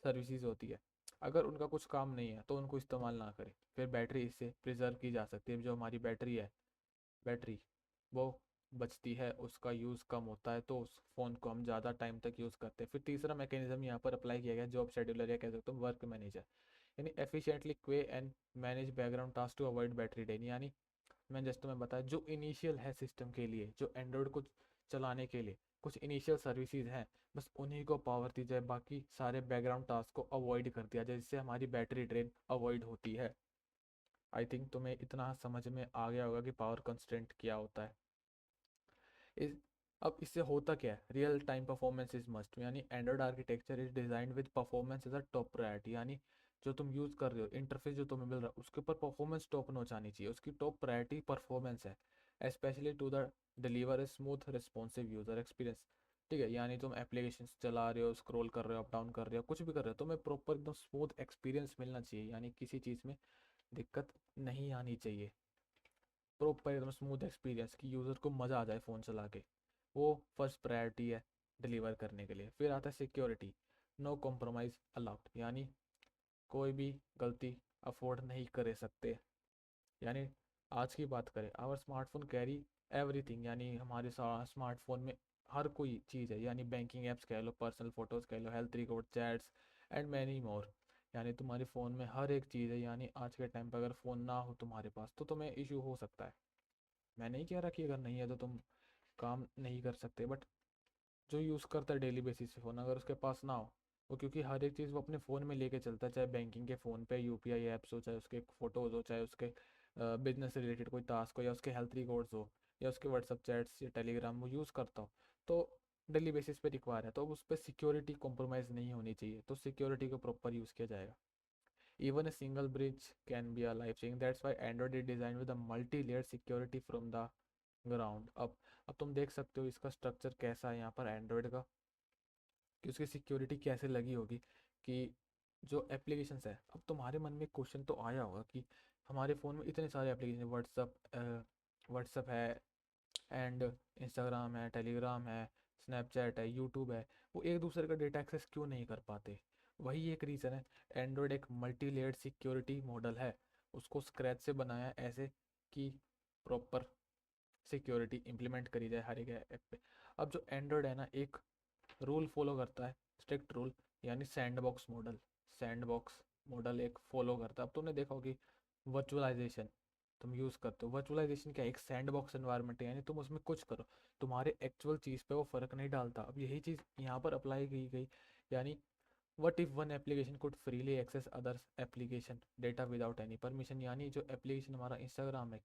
सर्विसेज होती है, अगर उनका कुछ काम नहीं है तो उनको इस्तेमाल ना करें, फिर बैटरी इससे प्रिजर्व की जा सकती है। जो हमारी बैटरी वो बचती है, उसका यूज़ कम होता है, तो उस फ़ोन को हम ज़्यादा टाइम तक यूज़ करते हैं। फिर तीसरा मैकेनिज्म यहाँ पर अप्लाई किया गया जॉब शेड्यूलर, या कह सकते हो वर्क मैनेजर, यानी efficiently queue and manage background task to avoid battery drain. यानी मैंने जस्ट तुम्हें बताया जो इनिशियल है सिस्टम के लिए, जो एंड्रॉयड को चलाने के लिए कुछ इनिशियल सर्विसेज हैं, बस उन्हीं को पावर दी जाए, बाकी सारे बैकग्राउंड टास्क को अवॉइड कर दिया जाए, जिससे हमारी बैटरी ड्रेन अवॉइड होती है। आई थिंक तुम्हें इतना समझ में आ गया होगा कि पावर कंस्ट्रेंट क्या होता है। इस अब इससे होता क्या है, real time performance is must, यानी android architecture is designed with performance as a top priority, यानी जो तुम यूज़ कर रहे हो, इंटरफेस जो तुम्हें मिल रहा है, उसके ऊपर परफॉर्मेंस टॉप नॉच आनी चाहिए, उसकी टॉप प्रायोरिटी परफॉर्मेंस है, specially to the deliver a smooth responsive user experience. ठीक है, यानी तुम एप्लीकेशन चला रहे हो, स्क्रॉल कर रहे हो, अप डाउन कर रहे हो, कुछ भी कर रहे हो, तुम्हें प्रॉपर एकदम स्मूथ एक्सपीरियंस मिलना चाहिए, यानी किसी चीज़ में दिक्कत नहीं आनी चाहिए, प्रॉपर एकदम स्मूथ एक्सपीरियंस कि यूज़र को मज़ा आ जाए फ़ोन चला के। वो फर्स्ट प्रायोरिटी है डिलीवर करने के लिए। फिर आता है सिक्योरिटी, नो कॉम्प्रोमाइज़ अलाउड, यानी कोई भी गलती अफोर्ड नहीं कर सकते। यानी आज की बात करें, आवर स्मार्टफोन कैरी एवरीथिंग, यानी हमारे स्मार्टफोन में हर कोई चीज़ है, यानी बैंकिंग ऐप्स कह लो, पर्सनल फोटोज़ कह लो, health record, chats and many more, यानी तुम्हारे फ़ोन में हर एक चीज़ है। यानी आज के टाइम पर अगर फ़ोन ना हो तुम्हारे पास तो तुम्हें इशू हो सकता है। मैं नहीं कह रहा कि अगर नहीं है तो तुम काम नहीं कर सकते, बट जो यूज़ करता है डेली बेसिस पे फ़ोन, अगर उसके पास ना हो, वो क्योंकि हर एक चीज़ वो अपने फ़ोन में लेके चलता है, चाहे बैंकिंग के फ़ोन पे यूपीआई ऐप्स हो, चाहे उसके फ़ोटोज़ हो, चाहे उसके बिजनेस से रिलेटेड कोई टास्क हो, या उसके हेल्थ रिकॉर्ड्स हो, या उसके व्हाट्सअप चैट्स या टेलीग्राम वो यूज़ करता हो, तो डेली बेसिस पे रिक्वायर है, तो अब उस पर सिक्योरिटी कॉम्प्रोमाइज़ नहीं होनी चाहिए, तो सिक्योरिटी को प्रॉपर यूज़ किया जाएगा। Even a single breach can be a life changing. That's why Android is designed with a multi-layered security from the ground. अब तुम देख सकते हो इसका स्ट्रक्चर कैसा है यहाँ पर एंड्रॉयड का, कि उसकी सिक्योरिटी कैसे लगी होगी, कि जो एप्लीकेशंस है, अब तुम्हारे मन में क्वेश्चन तो आया होगा कि हमारे फ़ोन में इतने सारे एप्लीकेशन, व्हाट्सअप है, एंड इंस्टाग्राम है, टेलीग्राम है, स्नैपचैट है, यूट्यूब है, वो एक दूसरे का डेटा एक्सेस क्यों नहीं कर पाते? वही एक रीज़न है। एंड्रॉयड एक मल्टी लेयर्ड सिक्योरिटी मॉडल है, उसको स्क्रैच से बनाया ऐसे कि प्रॉपर सिक्योरिटी इंप्लीमेंट करी जाए हर एक ऐप पे। अब जो एंड्रॉयड है ना, एक रूल फॉलो करता है, स्ट्रिक्ट रूल, यानी सैंडबॉक्स मॉडल एक फॉलो करता है। अब तुमने देखा होगी वर्चुअलाइजेशन तुम यूज़ करते हो, वर्चुअलाइजेशन क्या है, एक सैंडबॉक्स एनवायरनमेंट है, यानी तुम उसमें कुछ करो, तुम्हारे एक्चुअल चीज़ पे वो फ़र्क नहीं डालता। अब यही चीज़ यहाँ पर अप्लाई की गई, यानी what if one application could freely access others application data without any permission, यानी जो एप्लीकेशन हमारा इंस्टाग्राम है,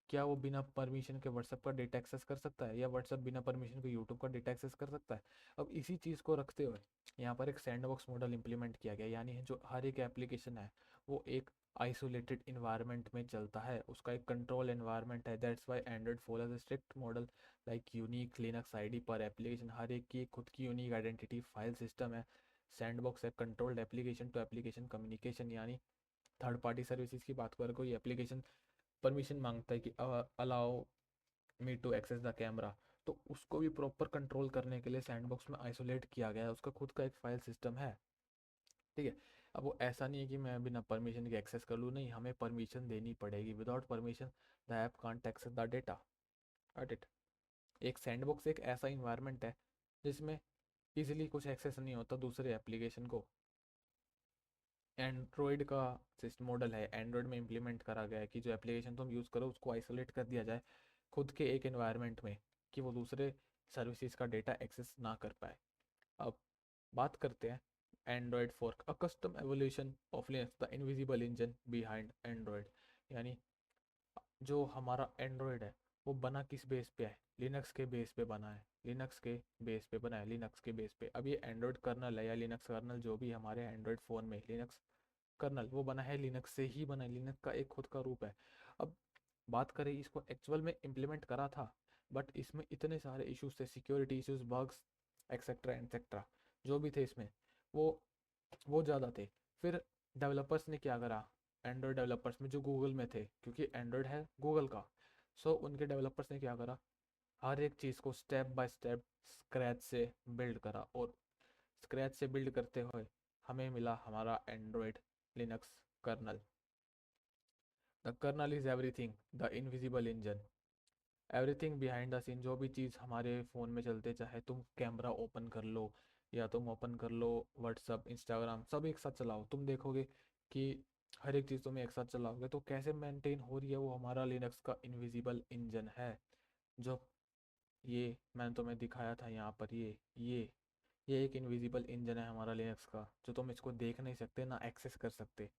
क्या वो बिना परमिशन के व्हाट्सएप का डेटा एक्सेस कर सकता है, या व्हाट्सएप बिना परमिशन के यूट्यूब का डेटा एक्सेस कर सकता है? अब इसी चीज़ को रखते हुए यहाँ पर एक सैंडबॉक्स मॉडल इंप्लीमेंट किया गया, यानी जो हर एक एप्लीकेशन है वो एक आइसोलेटेड इन्वायरमेंट में चलता है, उसका एक कंट्रोल इन्वायरमेंट है। That's why Android follows strict model like unique Linux ID पर एप्लीकेशन, हर एक की खुद की यूनिक आइडेंटिटी फाइल सिस्टम है। सैंडबॉक्स है controlled application to application communication, यानी थर्ड पार्टी सर्विसेज की बात करें, कोई एप्लीकेशन परमिशन मांगता है कि allow me to access the camera, तो उसको भी प्रॉपर कंट्रोल करने के लिए सैंडबॉक्स में आइसोलेट किया गया है, उसका खुद का एक फाइल सिस्टम है। ठीक है, अब वो ऐसा नहीं है कि मैं बिना परमिशन के एक्सेस कर लूँ, नहीं, हमें परमिशन देनी पड़ेगी। Without permission the app can't access the data. Got it? एक सैंडबॉक्स एक ऐसा इन्वायरमेंट है जिसमें इजीली कुछ एक्सेस नहीं होता दूसरे एप्लीकेशन को। एंड्रॉयड का सिस्टम मॉडल है, एंड्रॉयड में इम्प्लीमेंट करा गया है कि जो एप्लीकेशन तुम यूज़ करो उसको आइसोलेट कर दिया जाए खुद के एक एनवायरनमेंट में, कि वो दूसरे सर्विसेज का डेटा एक्सेस ना कर पाए। अब बात करते हैं Android fork, a custom evolution of Linux, the invisible engine behind Android, यानी जो हमारा एंड्रॉयड है वो बना किस बेस पे है? लिनक्स के बेस पे बना है, लिनक्स के बेस पे बना है, लिनक्स के बेस पे। अब ये एंड्रॉयड कर्नल है या लिनक्स कर्नल जो भी हमारे एंड्रॉयड फ़ोन में लिनक्स कर्नल वो बना है, लिनक्स से ही बना है, लिनक्स का एक खुद का रूप है। अब बात करें इसको एक्चुअल में इम्प्लीमेंट करा था, बट इसमें इतने सारे इश्यूज थे, security issues, bugs, etcetera etcetera, जो भी थे इसमें वो वो ज़्यादा थे। फिर डेवलपर्स ने क्या करा, एंड्रॉयड डेवलपर्स में जो गूगल में थे, क्योंकि एंड्रॉयड है गूगल का, सो उनके डेवलपर्स ने क्या करा, हर एक चीज़ को स्टेप बाय स्टेप स्क्रैच से बिल्ड करा, और स्क्रैच से बिल्ड करते हुए हमें मिला हमारा Android Linux kernel. The kernel is everything, the invisible engine, everything behind the scene, जो भी चीज़ हमारे फ़ोन में चलते, चाहे तुम कैमरा ओपन कर लो या तुम ओपन कर लो व्हाट्सअप, इंस्टाग्राम, सब एक साथ चलाओ, तुम देखोगे कि हर एक चीज़ तुम एक साथ चलाओगे तो कैसे मेंटेन हो रही है, वो हमारा लिनक्स का इनविजिबल इंजन है। जो ये मैंने तुम्हें दिखाया था यहाँ पर, ये ये एक इनविजिबल इंजन है हमारा लिनक्स का, जो तुम इसको देख नहीं सकते ना एक्सेस कर सकते।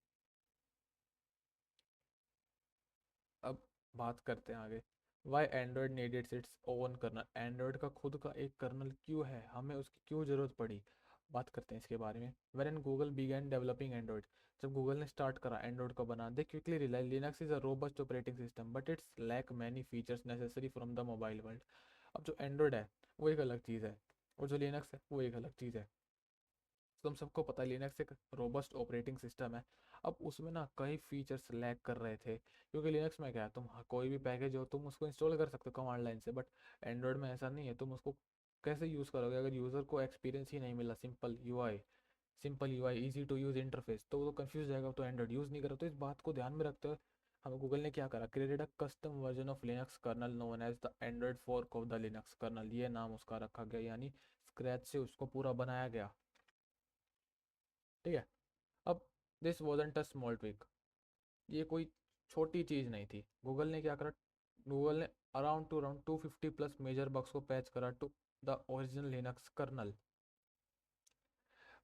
अब बात करते हैं आगे, why Android needed its own kernel, Android का खुद का एक कर्नल क्यों है, हमें उसकी क्यों ज़रूरत पड़ी। बात करते हैं इसके बारे में। When an Google began developing Android, जब गूगल ने स्टार्ट करा एंड्रॉयड को बना, they quickly realize Linux is a robust operating system but it's lack many features necessary from the mobile world. अब जो एंड्रॉयड है वो एक अलग चीज़ है, और जो लिनक्स है वो एक अलग चीज़ है। तुम सबको पता है लिनक्स एक रोबस्ट ऑपरेटिंग सिस्टम है। अब उसमें ना कई फीचर्स लैग कर रहे थे, क्योंकि लिनक्स में क्या है, तुम कोई भी पैकेज हो तुम उसको इंस्टॉल कर सकते हो कमांड लाइन से, बट एंड्रॉयड में ऐसा नहीं है। तुम उसको कैसे यूज़ करोगे अगर यूज़र को एक्सपीरियंस ही नहीं मिला, simple UI easy to use interface, तो वो तो कंफ्यूज जाएगा, तो एंड्रॉयड यूज़ नहीं करो। तो इस बात को ध्यान में रखते हुए हम गूगल ने क्या करा, created a custom version of Linux kernel known as the Android fork of the Linux kernel, ये नाम उसका रखा गया, यानी स्क्रैच से उसको पूरा बनाया गया। ठीक है। अब this wasn't a small tweak, ये कोई छोटी चीज़ नहीं थी। गूगल ने क्या करा, गूगल ने अराउंड 250 प्लस मेजर बग्स को पैच करा to the original Linux kernel.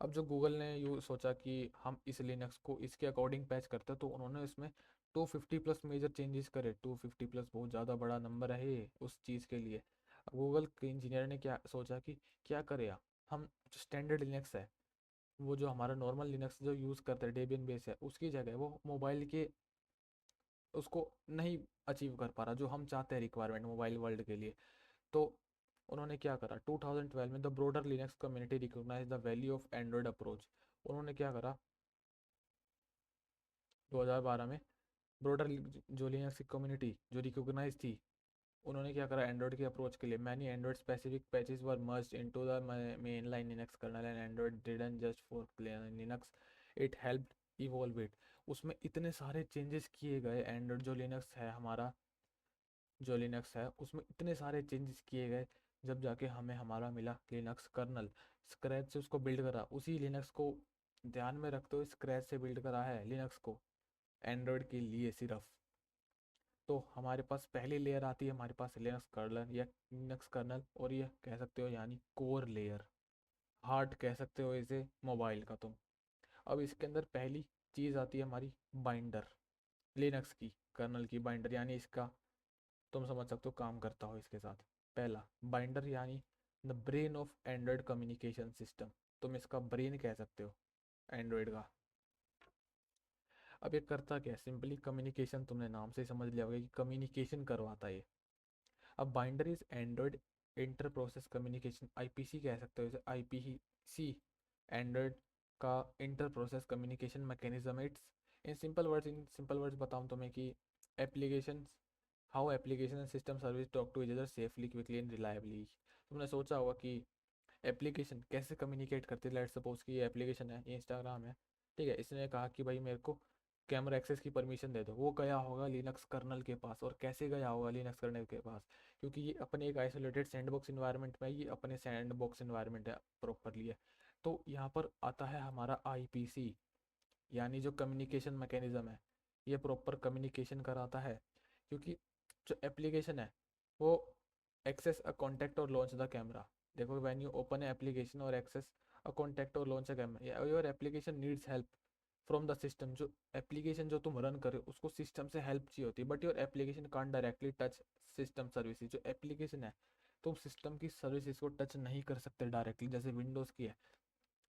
अब जो गूगल ने यू सोचा कि हम इस लिनक्स को इसके अकॉर्डिंग पैच करते हैं, तो उन्होंने इसमें 250 प्लस मेजर चेंजेस करे। 250 प्लस बहुत ज़्यादा बड़ा नंबर है ये उस चीज़ के लिए। अब गूगल के इंजीनियर ने क्या सोचा कि क्या करे, हम जो स्टैंडर्ड लिनक्स है, वो जो हमारा नॉर्मल लिनक्स जो यूज़ करते हैं डेबियन बेस है, उसकी जगह वो मोबाइल के उसको नहीं अचीव कर पा रहा जो हम चाहते हैं रिक्वायरमेंट मोबाइल वर्ल्ड के लिए। तो उन्होंने क्या करा, 2012 में the broader Linux community recognize the value of Android approach. उन्होंने क्या करा, 2012 में ब्रोडर जो लिनक्स की कम्युनिटी जो रिकॉग्नाइज थी, उन्होंने क्या करा एंड्रॉयड के अप्रोच के लिए, many Android specific patches were merged into the main line Linux kernel and Android didn't just for Linux, it helped evolve it. उसमें इतने सारे चेंजेस किए गए, एंड्रॉयड जो लिनक्स है हमारा, जो लिनक्स है उसमें इतने सारे चेंजेस किए गए, जब जाके हमें हमारा मिला लिनक्स कर्नल। स्क्रैच से उसको बिल्ड करा, उसी लिनक्स को ध्यान में रखते हुए स्क्रैच से बिल्ड करा है लिनक्स को एंड्रॉयड के लिए सिर्फ। तो हमारे पास पहली लेयर आती है हमारे पास लिनक्स कर्नल या लिनक्स कर्नल, और ये कह सकते हो यानी कोर लेयर, हार्ट कह सकते हो इसे मोबाइल का तुम। अब इसके अंदर पहली चीज़ आती है हमारी बाइंडर, लिनक्स की कर्नल की बाइंडर, यानी इसका तुम समझ सकते हो काम करता हो इसके साथ। पहला बाइंडर यानी the brain of Android communication system, तुम इसका ब्रेन कह सकते हो एंड्रॉयड का। अब ये करता क्या है, सिंपली कम्युनिकेशन, तुमने नाम से समझ लिया होगा कि कम्युनिकेशन करवाता है ये। अब binder is Android inter process communication, IPC कह सकते हो इसे, आईपीसी एंड्रॉयड का inter process communication mechanism. It's in simple words बताऊँ तुम्हें कि application, how application and system service talk to each other safely quickly and reliably. तुमने सोचा होगा कि एप्लीकेशन कैसे कम्युनिकेट करती है। लेट्स सपोज कि ये एप्लीकेशन है, ये इंस्टाग्राम है, ठीक है, इसने कहा कि भाई मेरे को कैमरा एक्सेस की परमिशन दे दो, वो गया होगा लिनक्स कर्नल के पास, और कैसे गया होगा लिनक्स कर्नल के पास, क्योंकि ये अपने एक आइसोलेटेड सैंडबॉक्स इन्वायरमेंट में, ये अपने सैंडबॉक्स इन्वायरमेंट है प्रॉपरली है। तो यहाँ पर आता है हमारा आईपीसी, यानी जो कम्युनिकेशन मैकेनिज्म है, ये प्रॉपर कम्युनिकेशन कराता है, क्योंकि जो एप्लीकेशन है वो एक्सेस अ कॉन्टैक्ट और लॉन्च द कैमरा। देखो when you open A application और एक्सेस अ कॉन्टैक्ट और launch a camera, your application needs help from the system. जो एप्लीकेशन जो तुम रन करे उसको सिस्टम से हेल्प चाहिए होती है, but your application can't directly touch system services. जो एप्लीकेशन है तुम सिस्टम की सर्विसेज को टच नहीं कर सकते डायरेक्टली, जैसे विंडोज़ की है,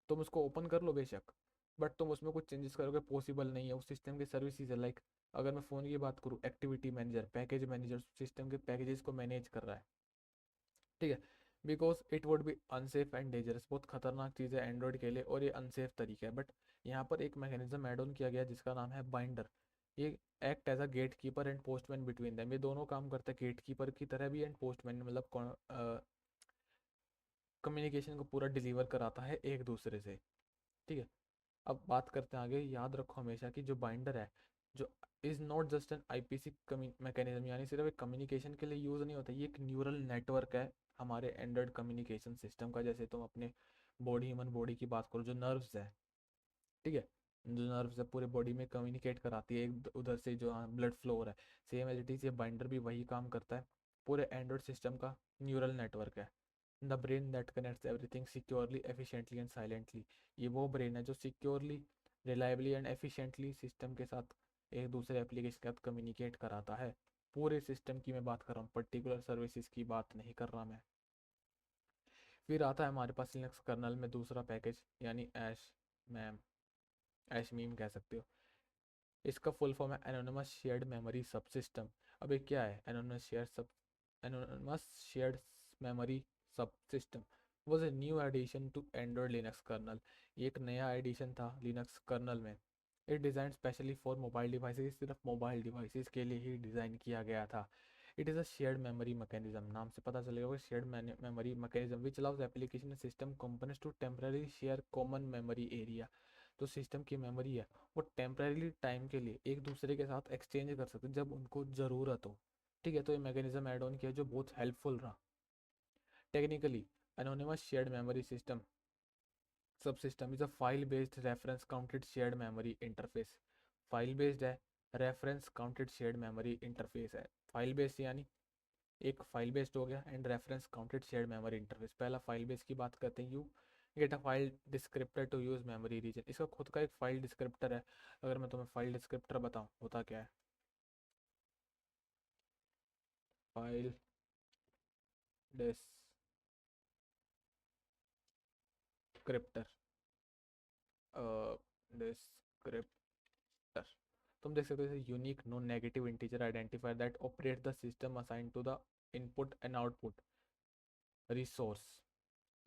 तुम उसको ओपन कर लो बेशक, बट तुम उसमें कुछ चेंजेस करोगे पॉसिबल नहीं है। उस सिस्टम की सर्विसेज है, लाइक अगर मैं फ़ोन की बात करूँ, activity manager, package manager system के पैकेजेस को मैनेज कर रहा है, ठीक है, because it would be unsafe and dangerous, बहुत खतरनाक चीज़ है एंड्रॉयड के लिए, और ये अनसेफ तरीका है। बट यहाँ पर एक मैकेनिज्म ऐड ऑन किया गया जिसका नाम है बाइंडर। ये act as a gatekeeper and postman between them, ये दोनों काम करते हैं गेट कीपर की तरह भी एंड पोस्टमैन, मतलब कम्युनिकेशन को पूरा डिलीवर कराता है एक दूसरे से। ठीक है। अब बात करते हैं आगे, याद रखो हमेशा कि जो बाइंडर है, जो is not just an IPC mechanism, यानी सिर्फ एक कम्युनिकेशन के लिए यूज़ नहीं होता, ये एक न्यूरल नेटवर्क है हमारे एंड्रॉयड कम्युनिकेशन सिस्टम का। जैसे तुम अपने बॉडी, ह्यूमन बॉडी की बात करो, जो नर्व्स है, ठीक है, जो नर्व्स है पूरे बॉडी में कम्युनिकेट कराती है एक उधर से जो ब्लड फ्लो हो रहा है, सेम एज इट इज़ ये बाइंडर भी वही काम करता है, पूरे एंड्रॉयड सिस्टम का न्यूरल नेटवर्क है। The brain that connects everything securely efficiently and silently. ये वो ब्रेन है जो securely, reliably and efficiently system के साथ एक दूसरे एप्लीकेशन के साथ कम्युनिकेट कराता है। पूरे सिस्टम की मैं बात कर रहा हूँ, पर्टिकुलर सर्विसेज की बात नहीं कर रहा मैं। फिर आता है हमारे पास लिनक्स कर्नल में दूसरा पैकेज, यानी ऐश मैम, ऐश मीम कह सकते हो। इसका फुल फॉर्म है anonymous shared memory subsystem. अब ये क्या है? Anonymous shared memory subsystem was a new addition to Android Linux kernel. ये एक नया एडिशन था लिनक्स कर्नल में। It design specially for mobile devices, सिर्फ मोबाइल डिवाइसेस के लिए ही डिज़ाइन किया गया था। It is a shared memory mechanism, नाम से पता चलेगा, shared memory mechanism which allows application system components to temporary share common memory area. तो सिस्टम की मेमोरी है वो टेम्परेली टाइम के लिए एक दूसरे के साथ एक्सचेंज कर सकते हैं जब उनको ज़रूरत हो। ठीक है, तो ये मैकेनिज्म ऐड ऑन किया जो बहुत हेल्पफुल रहा। Technically anonymous shared memory system subsystem is a file based reference counted shared memory interface. File based है, reference counted shared memory interface है। फाइल बेस्ड यानी एक फाइल बेस्ड हो गया, and reference counted shared memory interface. पहला फाइल बेस्ड की बात करते हैं। You get a file descriptor to use memory region. इसका खुद का एक फाइल डिस्क्रिप्टर है। अगर मैं तुम्हें फाइल डिस्क्रिप्टर बताऊं होता क्या है? फाइल डिस्क्रिप्टर, डिस्क्रिप्टर, तुम देख सकते हो unique non negative integer identifier that operate the system assign to the input and output resource.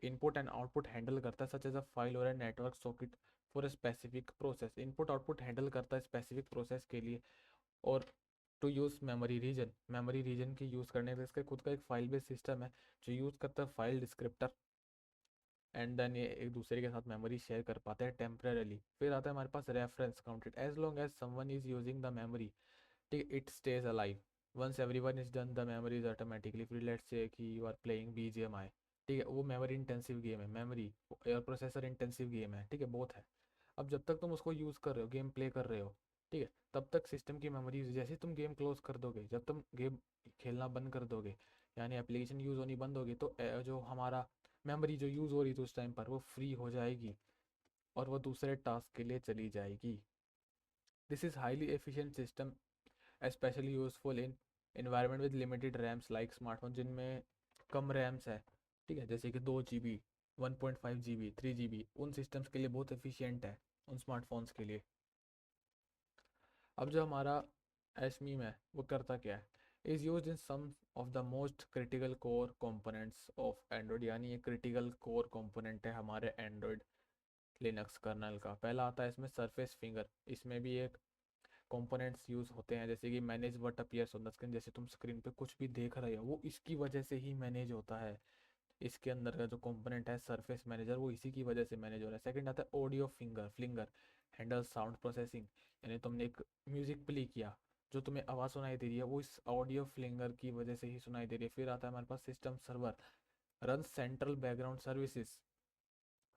Input and output handle करता है सच एज अ फाइल और a network socket for a specific process. Input output handle करता है स्पेसिफिक प्रोसेस के लिए। और to use memory region, memory region की यूज़ करने के लिए इसका खुद का एक फाइल बेस्ड सिस्टम है जो यूज़ करता है फाइल डिस्क्रिप्टर, एंड देन ये एक दूसरे के साथ मेमोरी शेयर कर पाते हैं टेम्परेली। फिर आता है हमारे पास reference counted, as long as someone is using the memory, ठीक है, it stays alive. Once everyone is done the memory is automatically free. Let's say कि यू आर प्लेइंग BGMI, ठीक है, वो मेमोरी इंटेंसिव गेम है, मेमोरी और प्रोसेसर इंटेंसिव गेम है, ठीक है, बहुत है। अब जब तक तुम उसको यूज़ कर रहे हो, गेम प्ले कर रहे हो, ठीक है, तब तक सिस्टम की मेमोरी, जैसे तुम गेम क्लोज कर दोगे, जब तुम गेम खेलना बंद कर दोगे, यानी एप्लीकेशन यूज़ होनी बंद होगी, तो जो हमारा मेमोरी जो यूज़ हो रही थी उस टाइम पर वो फ्री हो जाएगी और वो दूसरे टास्क के लिए चली जाएगी। This is highly efficient system especially useful in environment with limited RAMs like smartphone जिनमें कम रैम्स है, ठीक है, जैसे कि 2 GB, 1.5 GB, 3 GB, उन सिस्टम्स के लिए बहुत एफिशिएंट है, उन स्मार्टफोन्स के लिए। अब जो हमारा एसमीम है वो करता क्या है? Is use in some of the most critical core components of Android, यानी ये क्रिटिकल कोर कंपोनेंट है हमारे एंड्रॉयड लिनक्स कर्नल का। पहला आता है इसमें सरफेस फिंगर। इसमें भी एक कंपोनेंट्स यूज़ होते हैं, जैसे कि manage what appears on the screen, जैसे तुम स्क्रीन पे कुछ भी देख रहे हो वो इसकी वजह से ही मैनेज होता है। इसके अंदर का जो कंपोनेंट है सरफेस मैनेजर वो इसी की वजह से मैनेज हो रहा है। सेकंड आता है audio finger flinger, handle sound processing, यानी तुमने एक म्यूजिक प्ले किया, जो तुम्हें आवाज़ सुनाई दे रही है वो इस ऑडियो फ्लिंगर की वजह से ही सुनाई दे रही है। फिर आता है हमारे पास system server, run central background services,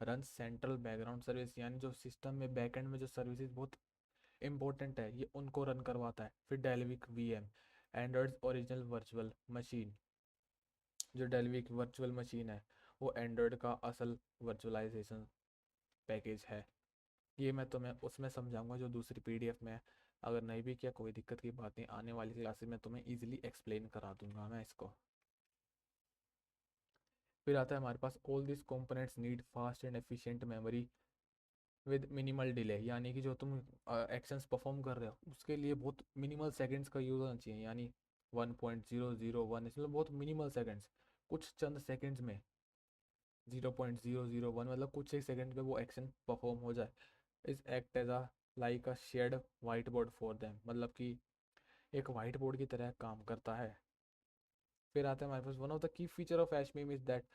run central background service, यानी जो सिस्टम में बैकएंड में जो सर्विसेज बहुत इंपॉर्टेंट है ये उनको रन करवाता है। फिर डेलविक VM, Android original virtual machine, जो डेलविक वर्चुअल मशीन है वो एंड्रॉयड का असल वर्चुअलाइजेशन पैकेज है। ये मैं तुम्हें उसमें समझाऊंगा जो दूसरी PDF में है। अगर नहीं भी किया कोई दिक्कत की बात नहीं, आने वाली क्लासेस में तुम्हें ईजिली एक्सप्लेन करा दूंगा मैं इसको। फिर आता है हमारे पास all this components need fast and efficient memory with minimal delay, यानी कि जो तुम एक्शंस परफॉर्म कर रहे हो उसके लिए बहुत मिनिमल सेकंड्स का यूज़ होना चाहिए, यानी 1.001, इसमें बहुत मिनिमल सेकंड्स, कुछ चंद सेकंड्स में 0.001 मतलब कुछ एक सेकंड में वो एक्शन परफॉर्म हो जाए। इस act as a like a shared whiteboard for them, मतलब कि एक वाइट बोर्ड की तरह काम करता है। फिर आता है हमारे पास one of the key feature of HMEM is that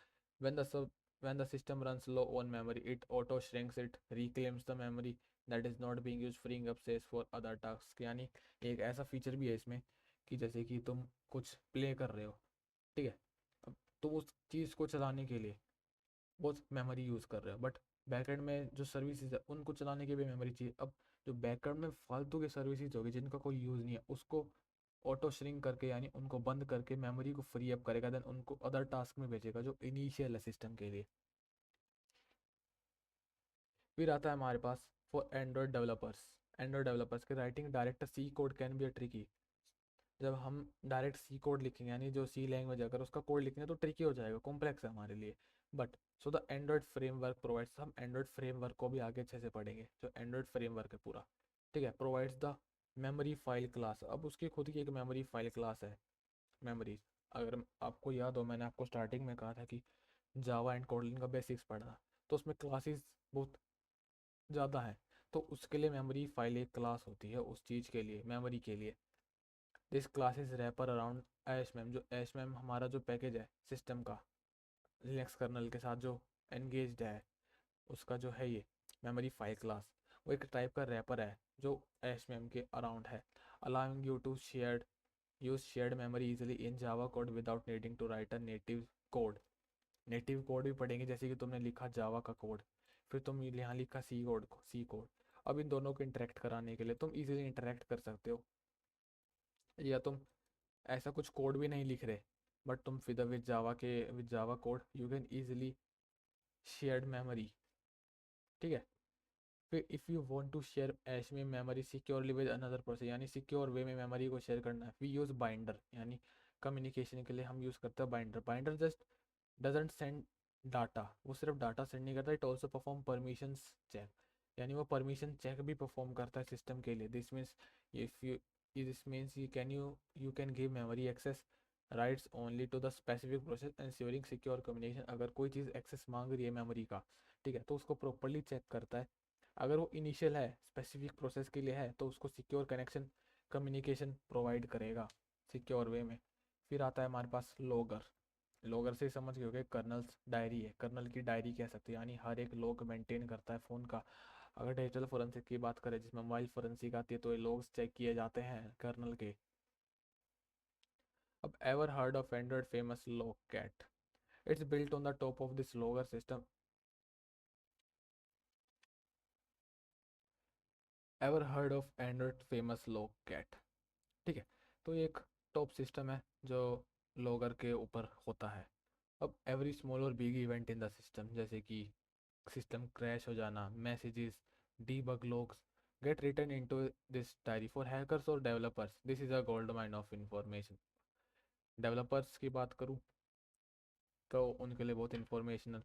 when the sub when the system runs low on memory it auto shrinks, it reclaims the memory that is not being used, freeing up space for other tasks। यानी एक ऐसा फीचर भी है इसमें कि जैसे कि तुम कुछ प्ले कर रहे हो, ठीक है, अब तुम उस चीज़ को चलाने के लिए बहुत मेमोरी यूज़ कर रहे हो, बट बैकएंड में जो सर्विसेज है उनको चलाने के भी मेमोरी चाहिए। अब जो बैकएंड में फालतू की सर्विसेज होगी जिनका कोई यूज़ नहीं है उसको ऑटो श्रिंक करके यानी उनको बंद करके मेमोरी को फ्री अप करेगा, देन उनको अदर टास्क में भेजेगा जो इनिशियल है सिस्टम के लिए। फिर आता है हमारे पास for android developers. Android developers के writing direct C code can be a tricky. जब हम डायरेक्ट सी कोड लिखेंगे यानी जो सी लैंग्वेज अगर उसका कोड लिखेंगे तो ट्रिकी हो जाएगा, कॉम्प्लेक्स है हमारे लिए। But so the Android framework provides, हम एंड्रॉयड फ्रेमवर्क को भी आगे अच्छे से पढ़ेंगे। जो एंड्रॉयड फ्रेमवर्क है पूरा, ठीक है, provides the memory file class. अब उसकी खुद की एक मेमोरी फाइल क्लास है, मेमोरीज। अगर आपको याद हो, मैंने आपको स्टार्टिंग में कहा था कि जावा एंड कोडलिन का बेसिक्स पढ़ा, तो उसमें क्लासेस बहुत ज़्यादा हैं। तो उसके लिए मेमोरी फाइल एक क्लास होती है उस चीज़ के लिए, मेमोरी के लिए। This class is wrapper around ashmem. जो एश मैम हमारा जो पैकेज है सिस्टम का, लिनक्स कर्नल के साथ जो एंगेज्ड है, उसका जो है ये मेमोरी फाइल क्लास, वो एक टाइप का रैपर है जो एश मैम के अराउंड है, allowing you to share use shared memory easily in Java code without needing to write a native code. Native code भी पढ़ेंगे, जैसे कि तुमने लिखा जावा का कोड, फिर तुम यहाँ लिखा सी कोड। अब इन दोनों को इंटरेक्ट कराने के लिए तुम इजीली इंटरेक्ट कर सकते हो, या तुम ऐसा कुछ कोड भी नहीं लिख रहे, बट तुम with Java code you can easily shared memory, ठीक है। फिर if you want to share ashmem memory securely with another process, यानी सिक्योर वे में मेमोरी को शेयर करना है, वी यूज़ बाइंडर। यानी कम्युनिकेशन के लिए हम यूज़ करते हैं binder. Binder just doesn't send data, वो सिर्फ डाटा सेंड नहीं करता, it also perform permissions check. यानी वो परमिशन चेक भी परफॉर्म करता है सिस्टम के लिए। If you this means you can give memory access rights only to the specific process ensuring secure communication. अगर कोई चीज़ एक्सेस मांग रही है मेमोरी का, ठीक है, तो उसको प्रॉपरली चेक करता है। अगर वो इनिशियल है, स्पेसिफिक प्रोसेस के लिए है, तो उसको सिक्योर कनेक्शन कम्युनिकेशन प्रोवाइड करेगा सिक्योर वे में। फिर आता है हमारे पास लॉगर। लॉगर से समझ गए होगे, कर्नल्स डायरी है, कर्नल की डायरी कह सकते हैं, यानी हर एक लॉग मेंटेन करता है फ़ोन का। अगर डिजिटल फोरेंसिक की बात करें जिसमें मोबाइल फोरेंसिक आती है, तो ये लॉग्स चेक किए जाते हैं कर्नल के। अब ever heard of Android famous logcat? It's built on the top of this logger system. Ever heard of Android famous logcat? ठीक है, तो ये एक टॉप सिस्टम है जो लॉगर के ऊपर होता है। अब एवरी स्मॉल और big event in the system, जैसे कि सिस्टम क्रैश हो जाना, messages, debug logs get written into this diary for hackers और developers. This is a gold mine of information. Developers की बात करूँ तो उनके लिए बहुत इंफॉर्मेशनल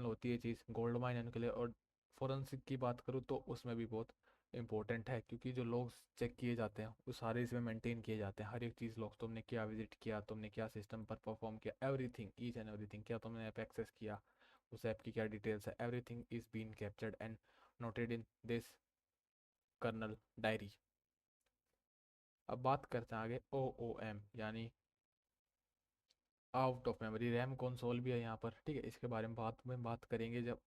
होती है चीज़, गोल्ड माइन है उनके लिए। और फोरेंसिक की बात करूँ तो उसमें भी बहुत इंपॉर्टेंट है, क्योंकि जो लोग चेक किए जाते हैं वो सारे इसमें मेंटेन किए जाते हैं। हर एक चीज़ लोग, तुमने क्या विजिट किया, तुमने क्या सिस्टम पर परफॉर्म किया, एवरीथिंग, ईच एंड एवरीथिंग, क्या तुमने ऐप एक्सेस किया, उस ऐप की क्या डिटेल्स है, everything is been captured and noted in this kernel diary. अब बात करते हैं आगे ओ ओ एम, यानी out of memory. RAM console भी है यहाँ पर, ठीक है, इसके बारे में बात करेंगे जब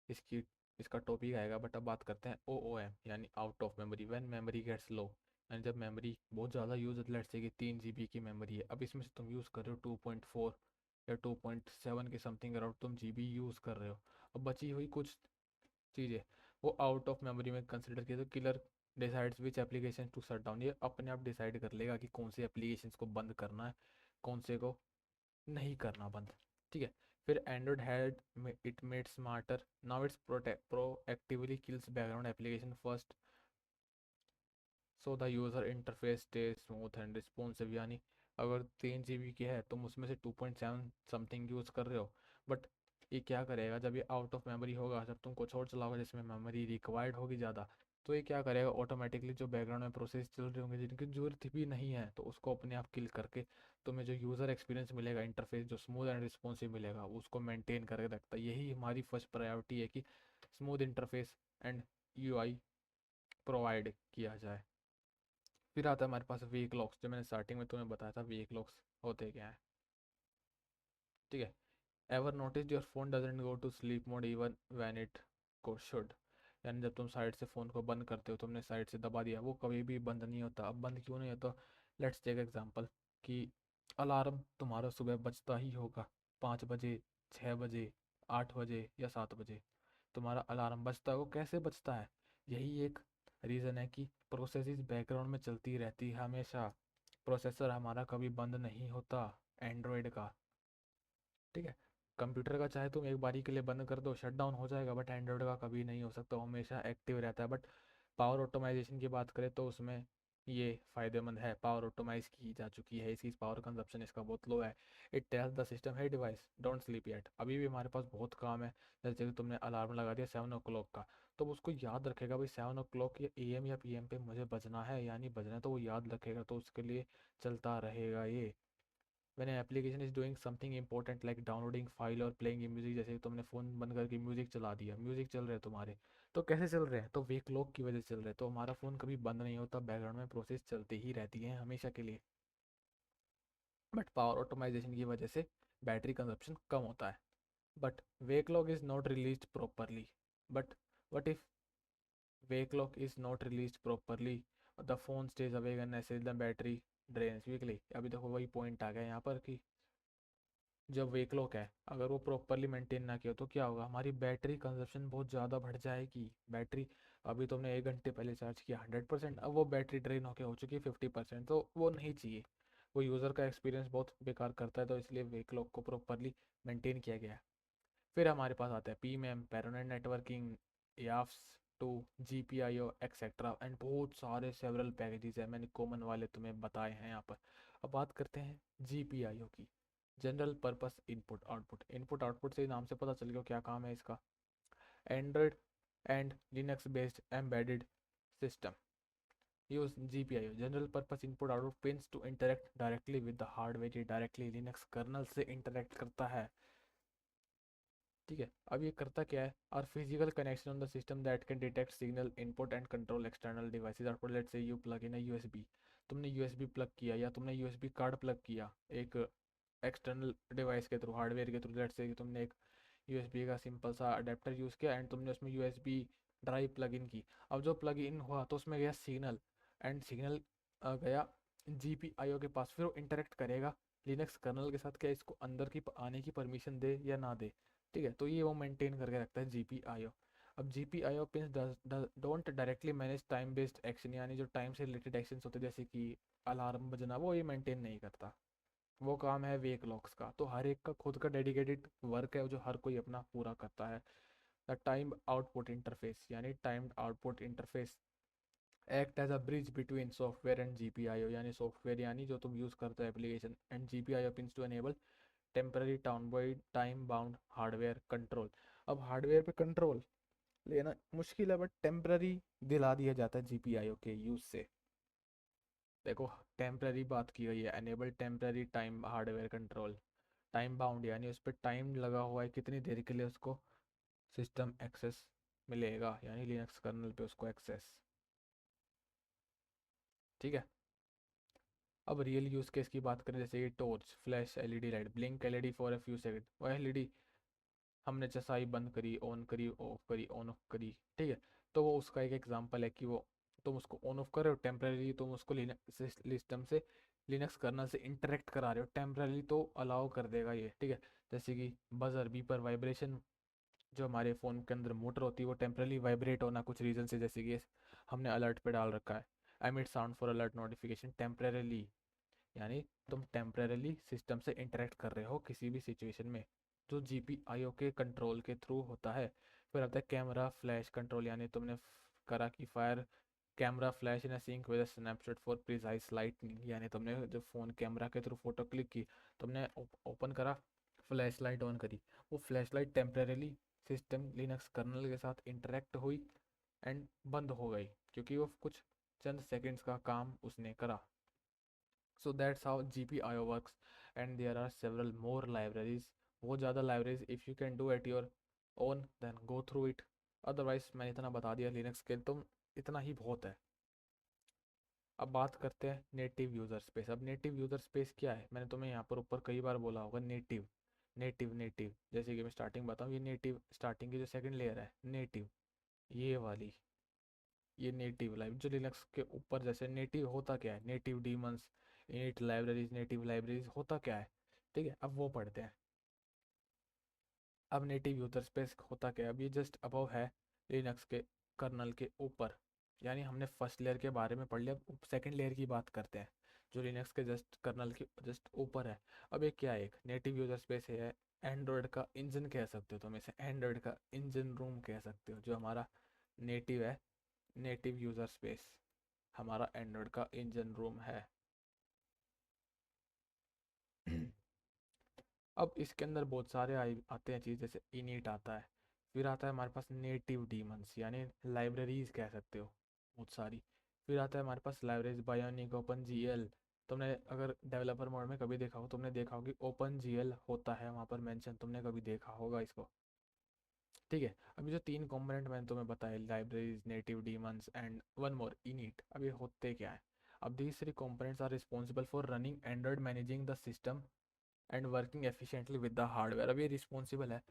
इसकी इसका टॉपिक आएगा। बट अब बात करते हैं ओ ओ एम, यानी out of memory. When memory gets low, यानी जब मेमोरी बहुत ज़्यादा यूज होती है, लेट्स से कि 3 GB की मेमोरी है, अब इसमें से तुम यूज़ कर रहे हो 2.4 या 2.7 के समथिंग अराउंड तुम GB यूज़ कर रहे हो। अब बची हुई कुछ चीज़ें वो आउट ऑफ मेमोरी में कंसिडर किया, तो killer decides which application to shut down. ये अपने आप डिसाइड कर लेगा कि कौन से एप्लीकेशन को बंद करना है, कौन से को नहीं करना बंद, ठीक है। फिर Android had it made smarter, now it's proactively kills background application first, so the user interface stay smooth and responsive. यानी अगर 3 GB की है, तुम उसमें से 2.7 समथिंग यूज़ कर रहे हो, बट ये क्या करेगा जब ये आउट ऑफ मेमोरी होगा, जब तुम कुछ और चलाओगे जिसमें मेमोरी रिक्वायर्ड होगी ज़्यादा, तो ये क्या करेगा, ऑटोमेटिकली जो बैकग्राउंड में प्रोसेस चल रहे होंगे जिनकी जरूरत भी नहीं है, तो उसको अपने आप किल करके तुम्हें जो यूज़र एक्सपीरियंस मिलेगा, इंटरफेस जो स्मूथ एंड रिस्पॉन्सिव मिलेगा, उसको मेंटेन करके रखता है। यही हमारी फर्स्ट प्रायोरिटी है कि smooth interface and UI provide किया जाए। फिर आता है हमारे पास वीक लॉक्स, जो मैंने स्टार्टिंग में तुम्हें बताया था वीक लॉक्स होते क्या है, ठीक है। Ever notice your phone doesn't go to sleep mode even when it को शुड, यानी जब तुम साइड से फ़ोन को बंद करते हो, तुमने साइड से दबा दिया, वो कभी भी बंद नहीं होता। अब बंद क्यों नहीं होता? लेट्स टेक एग्जांपल कि अलार्म तुम्हारा सुबह बजता ही होगा, 5 बजे, 6 बजे, 8 बजे या 7 बजे तुम्हारा अलार्म बजता है। वो कैसे बजता है? यही एक रीज़न है कि प्रोसेसेस बैकग्राउंड में चलती रहती है हमेशा, प्रोसेसर हमारा कभी बंद नहीं होता एंड्रॉयड का। ठीक है, कंप्यूटर का चाहे तुम एक बारी के लिए बंद कर दो शट डाउन हो जाएगा, बट एंड्रॉयड का कभी नहीं हो सकता, वो हमेशा एक्टिव रहता है। बट पावर ऑटोमाइजेशन की बात करें तो उसमें ये फ़ायदेमंद है, पावर ऑटोमाइज की जा चुकी है, इसकी पावर कंजप्शन इसका बहुत लो है। इट टेल्स द सिस्टम है डिवाइस डोंट स्लीप येट, अभी भी हमारे पास बहुत काम है। जैसे कि तुमने अलार्म लगा दिया 7 o'clock का, तो उसको याद रखेगा भाई 7 o'clock या AM या PM पे मुझे बजना है, यानी बजना है, तो वो याद रखेगा, तो उसके लिए चलता रहेगा ये। when an application is doing something important like downloading file और playing music, जैसे कि तुमने फ़ोन बंद करके म्यूज़िक चला दिया, म्यूज़िक चल रहे हैं तुम्हारे, तो कैसे चल रहे हैं, तो वे क्लॉक की वजह से चल रहे हैं, तो हमारा फ़ोन कभी बंद नहीं होता, बैकग्राउंड में प्रोसेस चलती ही रहती है हमेशा के लिए। बट पावर ऑटोमाइजेशन की वजह से बैटरी कंजप्शन कम होता है। But way clock is not released properly, but what if way clock is not released properly, the phone stage awake and ऐसे द बैटरी ड्रेन्स वीकली। अभी देखो वही पॉइंट आ गया यहाँ पर कि जब वे क्लॉक है अगर वो प्रॉपरली मेंटेन ना किया तो क्या होगा, हमारी बैटरी कंजप्शन बहुत ज़्यादा बढ़ जाएगी। बैटरी अभी तुमने 1 घंटे पहले चार्ज किया 100%, अब वो बैटरी ड्रेन होकर हो चुकी है 50%, तो वो नहीं चाहिए, वो यूज़र का एक्सपीरियंस बहुत बेकार करता है, तो इसलिए वे क्लॉक को प्रॉपरली मेंटेन किया गया है। फिर हमारे पास आता है PMM पैरोनेट networking, YAFFS two GPIO etcetera and बहुत सारे सेवरल पैकेजेस हैं, मैंने कॉमन वाले तुम्हें बताए हैं यहाँ पर। अब बात करते हैं GPIO की, general purpose input output. Input output से नाम से पता चल गया क्या काम है इसका। Android and Linux based embedded system use GPIO general purpose input output pins to interact directly with the hardware, directly Linux kernel से इंटरेक्ट करता है। ठीक है, अब ये करता क्या है, और physical connection on the system that can detect signal input and control external devices output. Let's say you plug in a USB, तुमने USB प्लग किया या तुमने USB कार्ड प्लग किया एक एक्सटर्नल डिवाइस के थ्रू, हार्डवेयर के थ्रू। लेट्स से तुमने एक USB का सिंपल सा अडेप्टर यूज़ किया एंड तुमने उसमें USB ड्राइव प्लग इन की। अब जो प्लग इन हुआ तो उसमें गया सिग्नल, एंड सिग्नल गया GPIO के पास, फिर वो इंटरेक्ट करेगा लिनक्स कर्नल के साथ, क्या इसको अंदर की आने की परमिशन दे या ना दे। ठीक है, तो ये वो मेंटेन करके रखता है GPIO। अब GPIO pins don't directly manage time based action, यानी जो टाइम से रिलेटेड एक्शंस होते हैं जैसे कि अलार्म बजना, वो ये मेंटेन नहीं करता, वो काम है वेक लॉक्स का। तो हर एक का खुद का डेडिकेटेड वर्क है जो हर कोई अपना पूरा करता है। द टाइम आउटपुट इंटरफेस, यानी timed output interface act as a bridge between software and GPIO, यानी सॉफ्टवेयर यानी जो तुम यूज़ करते हो application, and GPIO pins to enable temporary time bound hardware control. अब हार्डवेयर पे कंट्रोल लेना मुश्किल है, बट टेम्पररी दिला दिया जाता है GPIO के यूज़ से। देखो, टेम्पररी बात की गई है, enable temporary time hardware control, time bound यानी उस पर टाइम लगा हुआ है कितनी देर के लिए उसको सिस्टम एक्सेस मिलेगा, यानी लिनक्स कर्नल पे उसको एक्सेस। ठीक है, अब रियल यूज़ केस की बात करें, जैसे कि torch, flash, LED light, blink LED for a few second. वह LED हमने चसाई बंद करी, ऑन करी, ऑफ करी, ऑन ऑफ करी। ठीक है, तो वो उसका एक एग्जांपल है कि वो तुम उसको ऑन ऑफ कर रहे हो टेम्परेरी, तुम उसको सिस्टम से लिनक्स कर्नल से इंटरेक्ट करा रहे हो टेम्परेरी, तो अलाउ कर देगा ये। ठीक है, जैसे कि बजर, बीपर, वाइब्रेशन, जो हमारे फ़ोन के अंदर मोटर होती है वो टेम्परेली वाइब्रेट होना कुछ रीज़न से, जैसे कि हमने अलर्ट पे डाल रखा है, emit sound for alert notification temporarily, यानी तुम टेम्परेली सिस्टम से इंटरेक्ट कर रहे हो किसी भी सिचुएशन में, जो GPIO के कंट्रोल के थ्रू होता है। फिर आता है कैमरा फ्लैश कंट्रोल, यानी तुमने करा कि fire camera flash in sync with snapshot for precise lightning, यानी तुमने जब फ़ोन कैमरा के थ्रू फोटो क्लिक की, तुमने ओपन करा, फ्लैश लाइट ऑन करी, वो flash light temporarily system Linux kernel के साथ इंटरेक्ट हुई एंड बंद हो गई, क्योंकि वो कुछ चंद सेकंड्स का काम उसने करा। So that's how GPIO works, and there are several more libraries, बहुत ज़्यादा libraries, if you can do at your own then go through it, otherwise मैंने इतना बता दिया लिनक्स के, तुम इतना ही बहुत है। अब बात करते हैं नेटिव यूज़र स्पेस। अब नेटिव यूज़र स्पेस क्या है, मैंने तुम्हें यहाँ पर ऊपर कई बार बोला होगा नेटिव नेटिव नेटिव, जैसे कि मैं स्टार्टिंग बताऊँ, ये नेटिव स्टार्टिंग की जो सेकंड लेयर है नेटिव, ये वाली, ये नेटिव लाइव जो लिनक्स के ऊपर, जैसे नेटिव होता क्या है, native demons, init libraries, native libraries होता क्या है। ठीक है, अब वो पढ़ते हैं। अब नेटिव यूजर स्पेस होता क्या है, अब ये जस्ट अबव है लिनक्स के कर्नल के ऊपर। यानी हमने फर्स्ट लेयर के बारे में पढ़ लिया, अब सेकंड लेयर की बात करते हैं जो लिनक्स के जस्ट कर्नल के जस्ट ऊपर है। अब ये क्या है, एक नेटिव यूजर स्पेस है, एंड्रॉयड का इंजन कह सकते हो तुम इसे, एंड्रॉयड का इंजन रूम कह सकते हो, जो हमारा नेटिव है, नेटिव यूजर स्पेस हमारा एंड्रॉयड का इंजन रूम है। अब इसके अंदर बहुत सारे आते हैं चीज़, जैसे इनिट आता है, फिर आता है हमारे पास नेटिव डीमंस यानी लाइब्रेरीज कह सकते हो बहुत सारी, फिर आता है हमारे पास लाइब्रेरीज बायोनिक, ओपन जीएल। तुमने अगर डेवलपर मोड में कभी देखा हो, तुमने देखा होगा ओपन जीएल होता है वहाँ पर मेंशन, तुमने कभी देखा होगा इसको। ठीक है, अभी जो तीन कंपोनेंट मैंने तुम्हें बताया, libraries, native daemons and one more init, अब ये होते क्या है। अब these three components are responsible for running Android, managing the system and working efficiently with the hardware. अब ये रिस्पॉन्सिबल है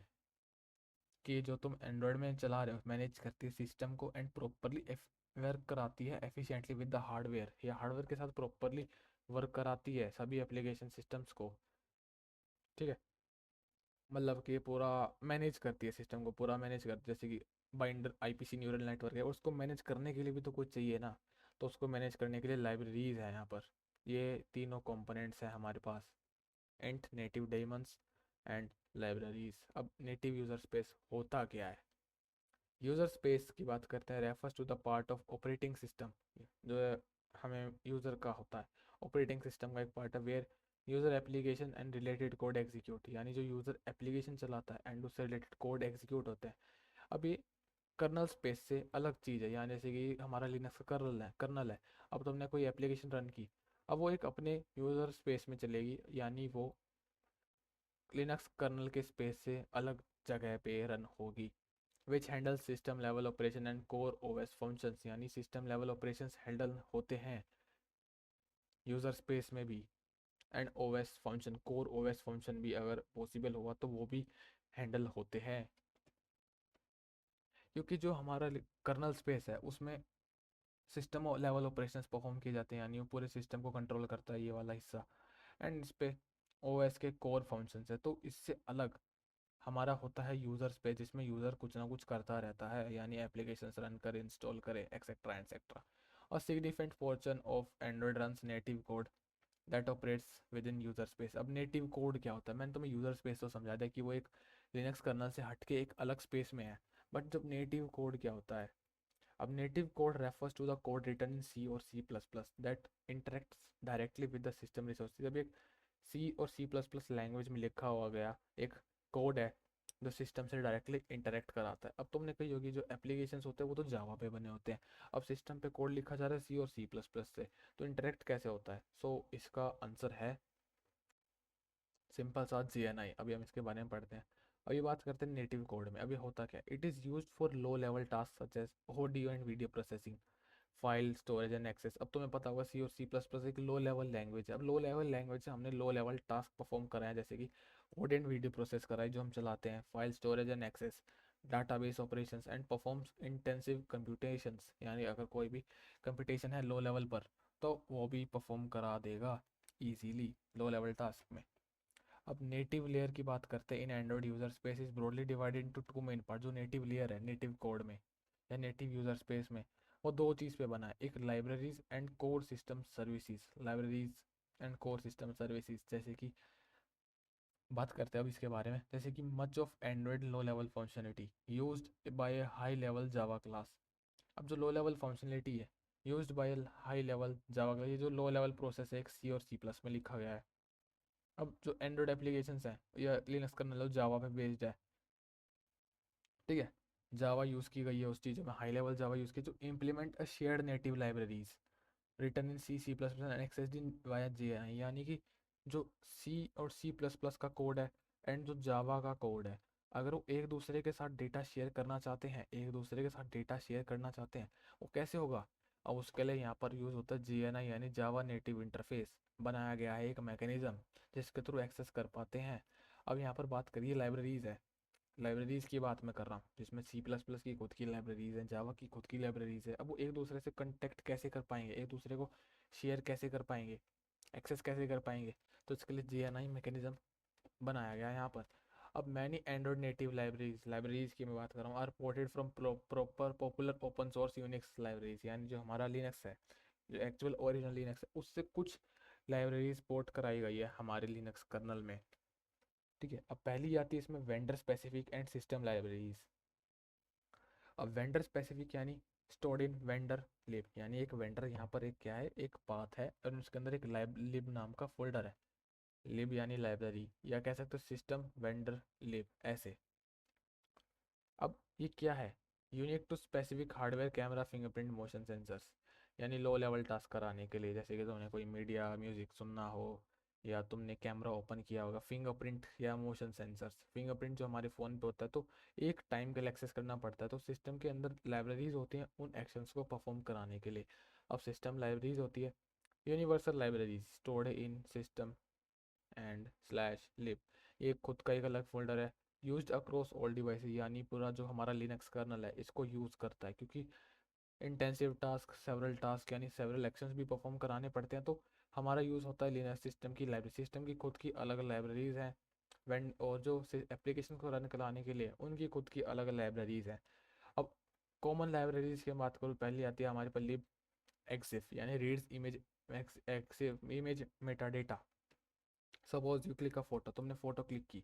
कि जो तुम एंड्रॉयड में चला रहे हो, मैनेज करती है सिस्टम को एंड प्रॉपरली वर्क कराती है एफिशिएंटली विद द हार्डवेयर, या हार्डवेयर के साथ प्रॉपरली वर्क कराती है सभी एप्लीकेशन सिस्टम्स को। ठीक है, मतलब कि पूरा मैनेज करती है सिस्टम को, पूरा मैनेज करती है, जैसे कि बाइंडर आईपीसी न्यूरल नेटवर्क है, उसको मैनेज करने के लिए भी तो कुछ चाहिए ना, तो उसको मैनेज करने के लिए लाइब्रेरीज है यहाँ पर। ये तीनों कंपोनेंट्स हैं हमारे पास, and native daemons and libraries. अब नेटिव यूजर स्पेस होता क्या है। यूजर स्पेस की बात करते हैं, refers to the part of operating system, जो है हमें यूजर का होता है, ऑपरेटिंग सिस्टम का एक पार्ट है, where user application and related code execute, यानी जो यूजर एप्लीकेशन चलाता है एंड उससे रिलेटेड कोड एग्जीक्यूट होते हैं। अब ये कर्नल स्पेस से अलग चीज़ है, यानी जैसे कि हमारा लिनक्स का कर्नल है, अब तुमने कोई एप्लीकेशन रन की, अब वो एक अपने यूजर स्पेस में चलेगी, यानी वो लिनक्स कर्नल के स्पेस से अलग जगह पे रन होगी। Which handle system level operation and core OS functions, यानी सिस्टम लेवल ऑपरेशंस हैंडल होते हैं यूजर स्पेस में भी, and OS function, core OS function भी अगर पॉसिबल हुआ तो वो भी हैंडल होते हैं। क्योंकि जो हमारा कर्नल स्पेस है उसमें सिस्टम लेवल ऑपरेशंस परफॉर्म किए जाते हैं, यानी वो पूरे सिस्टम को कंट्रोल करता है ये वाला हिस्सा, एंड इस पे ओएस के कोर फंक्शंस है, तो इससे अलग हमारा होता है यूज़र स्पेस, जिसमें यूज़र कुछ ना कुछ करता रहता है, यानी एप्लीकेशंस रन करे, इंस्टॉल करे, एक्सेट्रा एक्सेट्रा। और significant portion of Android runs native code that operates with in user space. अब नेटिव कोड क्या होता है, मैंने तुम्हें यूज़र स्पेस तो समझा दिया कि वो एक लिनक्स कर्नल से हटके एक अलग स्पेस में है, बट जब नेटिव कोड क्या होता है। अब native code refers to the code written in C और C plus plus that interacts directly with the system resources. जब एक सी और सी प्लस प्लस लैंग्वेज में लिखा हुआ गया एक कोड है जो सिस्टम से डायरेक्टली इंटरेक्ट कराता है। अब तुमने कही होगी जो एप्लीकेशंस होते हैं वो तो जावा पे बने होते हैं, अब सिस्टम पे कोड लिखा जा रहा है सी और सी प्लस प्लस से, तो इंटरेक्ट कैसे होता है। सो इसका आंसर है सिंपल सा GNI। अभी हम इसके बारे में पढ़ते हैं। अभी बात करते हैं नेटिव कोड में, अभी होता क्या, it is use for low level task such as audio and video processing, file storage and access. अब तुम्हें पता होगा सी और सी प्लस प्लस एक लो लेवल लैंग्वेज है। अब लो लेवल लैंग्वेज से हमने लो लेवल टास्क परफॉर्म कराए हैं, जैसे कि ऑडियो एंड वीडियो प्रोसेस कराए जो हम चलाते हैं, file storage and access, database operations and performs intensive computations, यानी अगर कोई भी कंप्यूटेशन है लो लेवल पर तो वो भी परफॉर्म करा देगा ईजीली लो लेवल टास्क में। अब नेटिव लेयर की बात करते हैं, in Android user space is broadly divided into two main part. जो नेटिव लेयर है नेटिव कोड में या नेटिव यूजर स्पेस में, वो दो चीज़ पे बना है, एक libraries and core system services, libraries and core system services. जैसे कि बात करते हैं अब इसके बारे में, जैसे कि much of Android low level functionality used by high level Java class. अब जो लो लेवल फंक्शनलिटी है used by high level Java class, ये जो लो लेवल प्रोसेस है एक सी और सी प्लस में लिखा गया है। अब जो एंड्रॉयड एप्लीकेशंस हैं या लिनक्स कर्नल जावा पे बेस्ड है, ठीक है, जावा यूज़ की गई है उस चीज़ों में, हाई लेवल जावा यूज़ की, जो implement a shared native libraries return in C C plus plus and accessed in via JNI, यानी कि जो सी और सी प्लस प्लस का कोड है एंड जो जावा का कोड है, अगर वो एक दूसरे के साथ डेटा शेयर करना चाहते हैं, एक दूसरे के साथ डेटा शेयर करना चाहते हैं, वो कैसे होगा। अब उसके लिए यहाँ पर यूज़ होता है JNI, यानी जावा नेटिव इंटरफेस, बनाया गया है एक मैकेनिज़्म जिसके थ्रू एक्सेस कर पाते हैं। अब यहाँ पर बात करिए लाइब्रेरीज़ है, लाइब्रेरीज़ की बात मैं कर रहा हूँ, जिसमें सी प्लस प्लस की खुद की लाइब्रेरीज़ हैं, जावा की खुद की लाइब्रेरीज़ है। अब वो एक दूसरे से कंटेक्ट कैसे कर पाएंगे, एक दूसरे को शेयर कैसे कर पाएंगे, एक्सेस कैसे कर पाएंगे, तो इसके लिए JNI मैकेनिज़्म बनाया गया है यहाँ पर। अब मैनी एंड्रॉइड नेटिव लाइब्रेरीज की मैं बात कर रहा हूँ, are ported from proper popular open source Unix libraries, यानी जो हमारा लिनक्स है, जो एक्चुअल ओरिजिनल लिनक्स है, उससे कुछ लाइब्रेरीज पोर्ट कराई गई है हमारे लिनक्स कर्नल में। ठीक है, अब पहली आती है इसमें vendor specific and system libraries. अब वेंडर स्पेसिफिक यानी स्टोर्ड इन वेंडर लिब, यानी एक वेंडर यहाँ पर एक क्या है, एक पाथ है और उसके अंदर एक लिब नाम का फोल्डर है। लिब यानी लाइब्रेरी, या कह सकते हो सिस्टम वेंडर लिब ऐसे। अब ये क्या है, unique to specific hardware camera fingerprint motion sensors, यानी लो लेवल टास्क कराने के लिए, जैसे कि तुमने कोई मीडिया म्यूजिक सुनना हो या तुमने कैमरा ओपन किया होगा, फिंगरप्रिंट या मोशन सेंसर्स। फिंगरप्रिंट जो हमारे फ़ोन पे होता है तो एक टाइम के लिए एक्सेस करना पड़ता है, तो सिस्टम के अंदर लाइब्रेरीज होती हैं उन एक्शंस को परफॉर्म कराने के लिए। अब सिस्टम लाइब्रेरीज होती है universal libraries stored in system and slash lib, एक खुद का एक अलग फोल्डर है। यूज्ड अक्रॉस ऑल डिवाइसेस, यानी पूरा जो हमारा लिनक्स कर्नल है इसको यूज़ करता है, क्योंकि इंटेंसिव टास्क, सेवरल टास्क यानी सेवरल एक्शंस भी परफॉर्म कराने पड़ते हैं, तो हमारा यूज़ होता है लिनक्स सिस्टम की लाइब्रेरी। सिस्टम की खुद की अलग लाइब्रेरीज हैं, वेंड और जो एप्लीकेशन को रन कराने के लिए उनकी खुद की अलग लाइब्रेरीज हैं। अब कॉमन लाइब्रेरीज की बात करूँ, पहली आती है हमारे पास लिब एक्सिफ, यानी reads image exif image meta data. Suppose you click a photo, तुमने फोटो क्लिक की,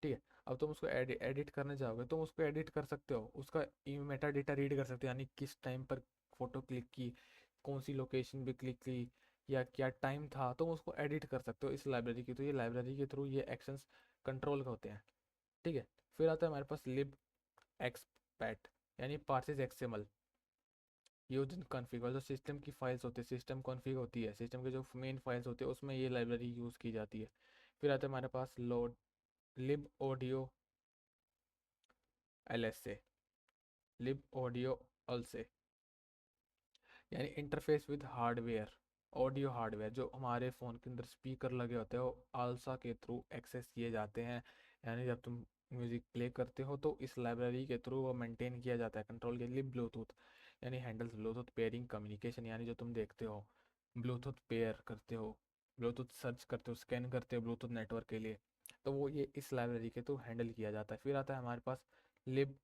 ठीक है, अब तुम उसको एडिट करने जाओगे, तुम उसको एडिट कर सकते हो, उसका मेटा डेटा रीड कर सकते हो, यानी किस टाइम पर फोटो क्लिक की, कौन सी लोकेशन पे क्लिक की, या क्या टाइम था, तुम उसको एडिट कर सकते हो इस लाइब्रेरी की। तो ये लाइब्रेरी के थ्रू ये एक्शंस कंट्रोल होते हैं। ठीक है, फिर आता है हमारे पास लिब एक्सपैट, यानी purchase XML use in configure, जो सिस्टम की फाइल्स होती है, सिस्टम कॉन्फ़िग होती है, सिस्टम के जो मेन फाइल्स होते हैं उसमें ये लाइब्रेरी यूज़ की जाती है। फिर आता है हमारे पास लोड लिब ऑडियो एलएसए, लिब ऑडियो अल्से, यानी interface with hardware, audio hardware, जो हमारे फ़ोन के अंदर स्पीकर लगे होते हैं वो आलसा के थ्रू एक्सेस किए जाते हैं। यानी जब तुम म्यूज़िक प्ले करते हो तो इस लाइब्रेरी के थ्रू वो मेंटेन किया जाता है कंट्रोल के लिए। ब्लूटूथ यानी हैंडल्स ब्लूटूथ पेयरिंग कम्युनिकेशन, यानी जो तुम देखते हो ब्लूटूथ पेयर करते हो, ब्लूटूथ सर्च करते हो, स्कैन करते हो ब्लूटूथ नेटवर्क के लिए, तो वो ये इस लाइब्रेरी के थ्रू हैंडल किया जाता है। फिर आता है हमारे पास लिब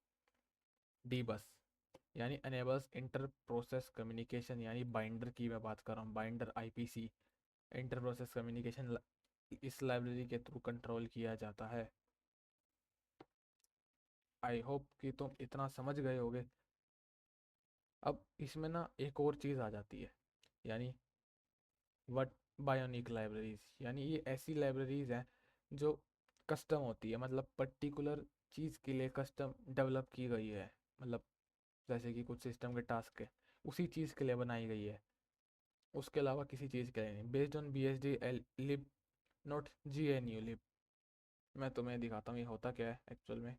डी बस, यानी अनेबल्स इंटर प्रोसेस कम्युनिकेशन, यानी बाइंडर की मैं बात कर रहा हूँ, binder IPC, inter process communication इस लाइब्रेरी के थ्रू कंट्रोल किया जाता है। आई होप कि तुम इतना समझ गए होगे। अब इसमें ना एक और चीज़ आ जाती है, यानी वट बायोनिक लाइब्रेरीज, यानी ये ऐसी लाइब्रेरीज हैं जो कस्टम होती है, मतलब पर्टिकुलर चीज़ के लिए कस्टम डेवलप की गई है, मतलब जैसे कि कुछ सिस्टम के टास्क है उसी चीज़ के लिए बनाई गई है, उसके अलावा किसी चीज़ के लिए नहीं। Based on B S D L lib, not G N U lib. मैं तुम्हें दिखाता हूँ ये होता क्या है एक्चुअल में।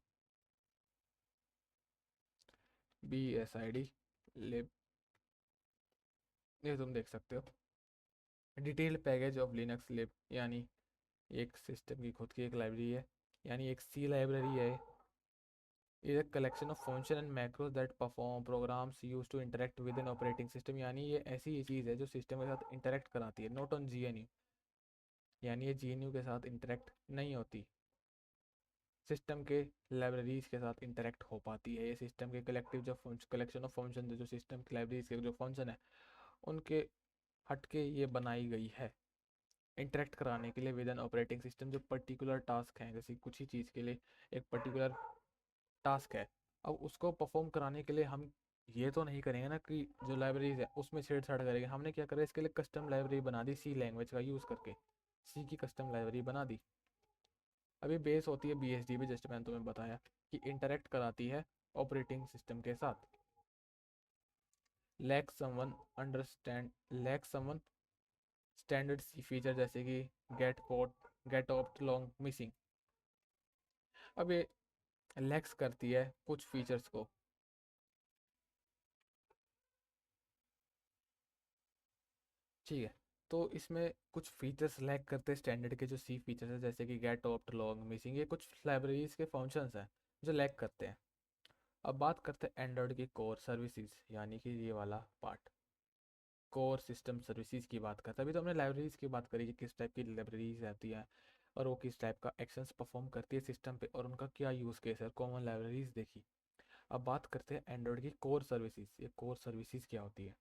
बी एस आई डी लिब, ये तुम देख सकते हो, डिटेल्ड पैकेज ऑफ लिनक्स लिब, यानी एक सिस्टम की खुद की एक लाइब्रेरी है, यानी एक सी लाइब्रेरी है। Is a collection of function and macros that perform programs used to interact with an operating system, यानी ये ऐसी चीज़ है जो सिस्टम के साथ इंटरेक्ट कराती है, not on G N U, यानी ये जी एन यू के साथ इंटरेक्ट नहीं होती, सिस्टम के लाइब्रेरीज के साथ इंटरेक्ट हो पाती है। ये सिस्टम के कलेक्टिव जो कलेक्शन ऑफ फंक्शन जो सिस्टम की लाइब्रेरीज के जो फंक्शन है उनके हटके ये बनाई गई है इंटरेक्ट कराने के लिए विद एन ऑपरेटिंग सिस्टम, जो पर्टिकुलर टास्क हैं, जैसे कुछ ही चीज़ के लिए एक पर्टिकुलर टास्क है, अब उसको परफॉर्म कराने के लिए हम ये तो नहीं करेंगे ना कि जो लाइब्रेरीज है उसमें छेड़छाड़ करेंगे। हमने क्या करा, इसके लिए कस्टम लाइब्रेरी बना दी, सी लैंग्वेज का यूज़ करके सी की कस्टम लाइब्रेरी बना दी। अभी बेस होती है बी एस डी पे, जस्ट मैंने तुम्हें बताया कि इंटरेक्ट कराती है ऑपरेटिंग सिस्टम के साथ। Lack someone understand, lack someone standard C feature, जैसे कि get port, get opt long missing. अब ये लैक्स करती है कुछ फीचर्स को, ठीक है, तो इसमें कुछ फीचर्स लैक करते हैं स्टैंडर्ड के जो सी फीचर्स है, जैसे कि गेट ऑप्ट लॉन्ग मिसिंग, ये कुछ लाइब्रेरीज के फंक्शंस हैं जो लैक करते हैं। अब बात करते हैं एंड्रॉयड की कोर सर्विसेज, यानी कि ये वाला पार्ट, कोर सिस्टम सर्विसेज की बात करते हैं। अभी तो हमने लाइब्रेरीज की बात करी कि किस टाइप की लाइब्रेरीज आती हैं, और वो किस टाइप का एक्शंस परफॉर्म करती है सिस्टम पे और उनका क्या यूज़ केस है, कॉमन लाइब्रेरीज देखी। अब बात करते हैं एंड्रॉयड की कोर सर्विसेज। ये कोर सर्विसेज क्या होती है,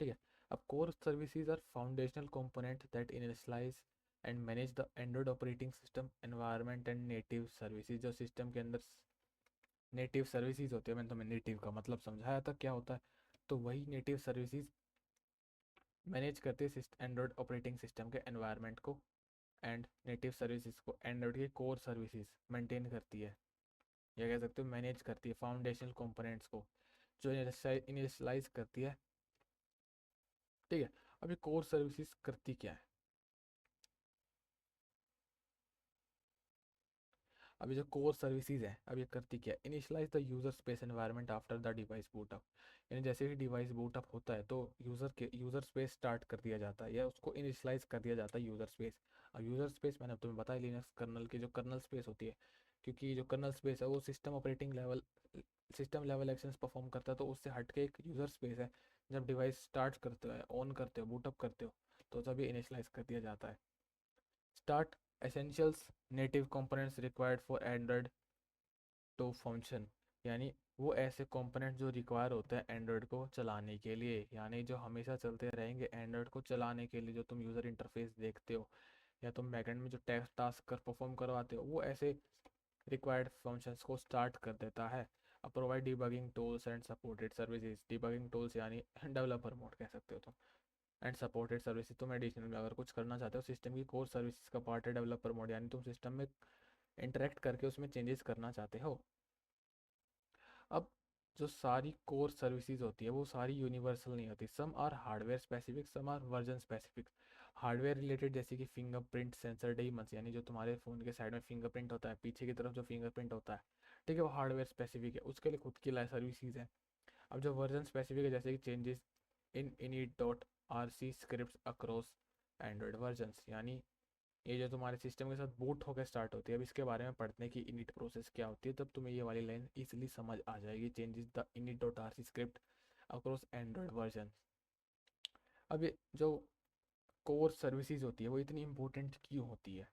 ठीक है। अब core services are foundational component that initialize and manage the Android operating system environment and native services. जो सिस्टम के अंदर नेटिव सर्विसेज होती है, मैंने तुम्हें नेटिव का मतलब समझाया था क्या होता है, तो वही नेटिव सर्विसेज मैनेज करते हैं एंड्रॉयड ऑपरेटिंग सिस्टम के एनवायरनमेंट को, एंड नेटिव सर्विसेज को एंड्रॉयड की कोर सर्विसेज मेंटेन करती है, या कह सकते हो मैनेज करती है फाउंडेशनल कंपोनेंट्स को, जो इनिशियलाइज करती है, ठीक है। अभी कोर सर्विसेज करती क्या है, अभी जो कोर सर्विसेज है अब ये करती क्या है, initialize the user space environment after the device boot up. यानी जैसे ही डिवाइस बूट अप होता है तो यूजर स्पेस स्टार्ट कर दिया जाता है या उसको इनिशियलाइज कर दिया जाता है यूजर स्पेस। अब यूजर स्पेस मैंने तुम्हें बताया लिनक्स कर्नल की जो कर्नल स्पेस होती है, क्योंकि जो कर्नल स्पेस है वो सिस्टम लेवल एक्शंस परफॉर्म करता है, तो उससे हट के एक यूजर स्पेस है। जब डिवाइस स्टार्ट करते हो, ऑन करते हो, बूटअप करते हो, तो तभी इनिशियलाइज कर दिया जाता है। Start essentials native components required for Android to function. यानी वो ऐसे कंपोनेंट जो रिक्वायर होते हैं एंड्रॉयड को चलाने के लिए, यानी जो हमेशा चलते रहेंगे एंड्रॉयड को चलाने के लिए, जो तुम यूज़र इंटरफेस देखते हो या तुम बैकएंड में जो टास्क कर परफॉर्म करवाते हो, वो ऐसे रिक्वायर्ड फंक्शंस को स्टार्ट कर देता है। अब provide debugging tools and supported services. Debugging tools यानी डेवलपर मोड कह सकते हो तुम, एंड सपोर्टेड सर्विसेज तुम एडिशनल में अगर कुछ करना चाहते हो, सिस्टम की कोर सर्विसेज का पार्ट है डेवलपर मोड, यानी तुम सिस्टम में इंटरेक्ट करके उसमें चेंजेस करना चाहते हो। अब जो सारी कोर सर्विसेज होती है वो सारी यूनिवर्सल नहीं होती, some are hardware specific, some are version specific. Hardware related जैसे कि फिंगरप्रिंट सेंसर डेमन्स, यानी जो तुम्हारे फ़ोन के साइड में फिंगरप्रिंट होता है, पीछे की तरफ जो फिंगरप्रिंट होता है, ठीक है, वो हार्डवेयर स्पेसिफिक है, उसके लिए खुद की सर्विसेज है। अब जो वर्जन स्पेसिफिक है जैसे कि changes in init dot R C script across Android versions, यानी ये जो तुम्हारे सिस्टम के साथ बूट होकर स्टार्ट होती है। अब इसके बारे में पढ़ने की इनिट प्रोसेस क्या होती है, तब तुम्हें ये वाली लाइन इजीली समझ आ जाएगी। Changes the init dot R C script across Android version. अब ये जो कोर सर्विसेज होती है वो इतनी इंपॉर्टेंट क्यों होती है,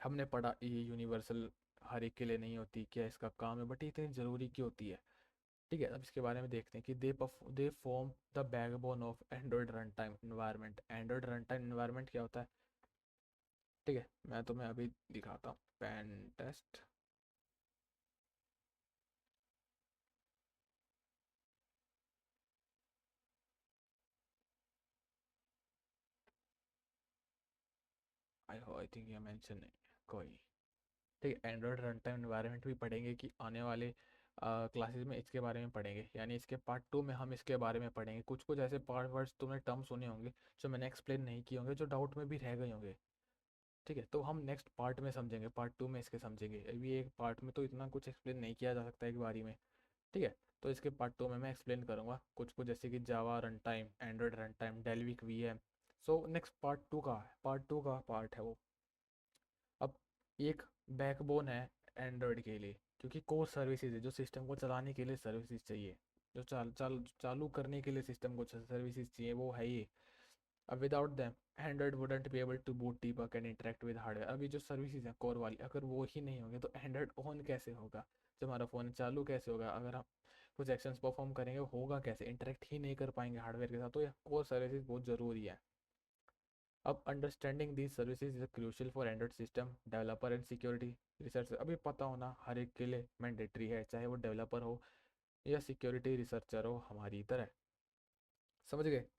हमने पढ़ा ये यूनिवर्सल हर एक के लिए नहीं होती, क्या इसका काम है, बट ये इतनी ज़रूरी क्यों होती है, ठीक है। अब इसके बारे में देखते हैं कि they form the backbone of Android run time environment. Android run time environment क्या होता है, ठीक है, मैं तुम्हें अभी दिखाता हूँ पेन टेस्ट। आई थिंक ये मेंशन नहीं है कोई, ठीक है। एंड्रॉयड रन टाइम इन्वायरमेंट भी पढ़ेंगे कि आने वाले क्लासेस में इसके बारे में पढ़ेंगे, यानी इसके पार्ट 2 में हम इसके बारे में पढ़ेंगे। कुछ कुछ ऐसे पार्ट वर्ड्स तुमने टर्म सुने होंगे जो मैंने एक्सप्लेन नहीं किए होंगे, जो डाउट में भी रह गए होंगे, ठीक है, तो हम नेक्स्ट पार्ट में समझेंगे, पार्ट 2 में इसके समझेंगे। अभी एक पार्ट में तो इतना कुछ एक्सप्लेन नहीं किया जा सकता एक बारी में, ठीक है। तो इसके पार्ट 2 में मैं एक्सप्लेन करूँगा कुछ कुछ, जैसे कि Java run time, Android run time, Dalvik V M. So next part 2 का है, पार्ट 2 का पार्ट है वो। अब एक बैकबोन है एंड्रॉयड के लिए, क्योंकि कोर सर्विसेज है जो सिस्टम को चलाने के लिए सर्विसेज चाहिए, जो चालू करने के लिए सिस्टम को सर्विसेज चाहिए, वो है ये। अब without them Android wouldn't be able to boot debug and interact with hardware. अभी जो सर्विसेज हैं कोर वाली, अगर वो ही नहीं होंगे तो एंड्रॉयड ऑन कैसे होगा, जो हमारा फ़ोन चालू कैसे होगा, अगर हम कुछ एक्शंस परफॉर्म करेंगे होगा कैसे, इंटरेक्ट ही नहीं कर पाएंगे हार्डवेयर के साथ, तो ये कोर सर्विसेज बहुत ज़रूरी है। अब understanding these services is crucial for Android system developer and security research. अभी पता होना हर एक के लिए मैंडेटरी है, चाहे वो डेवलपर हो या सिक्योरिटी रिसर्चर हो हमारी तरह, समझ गए।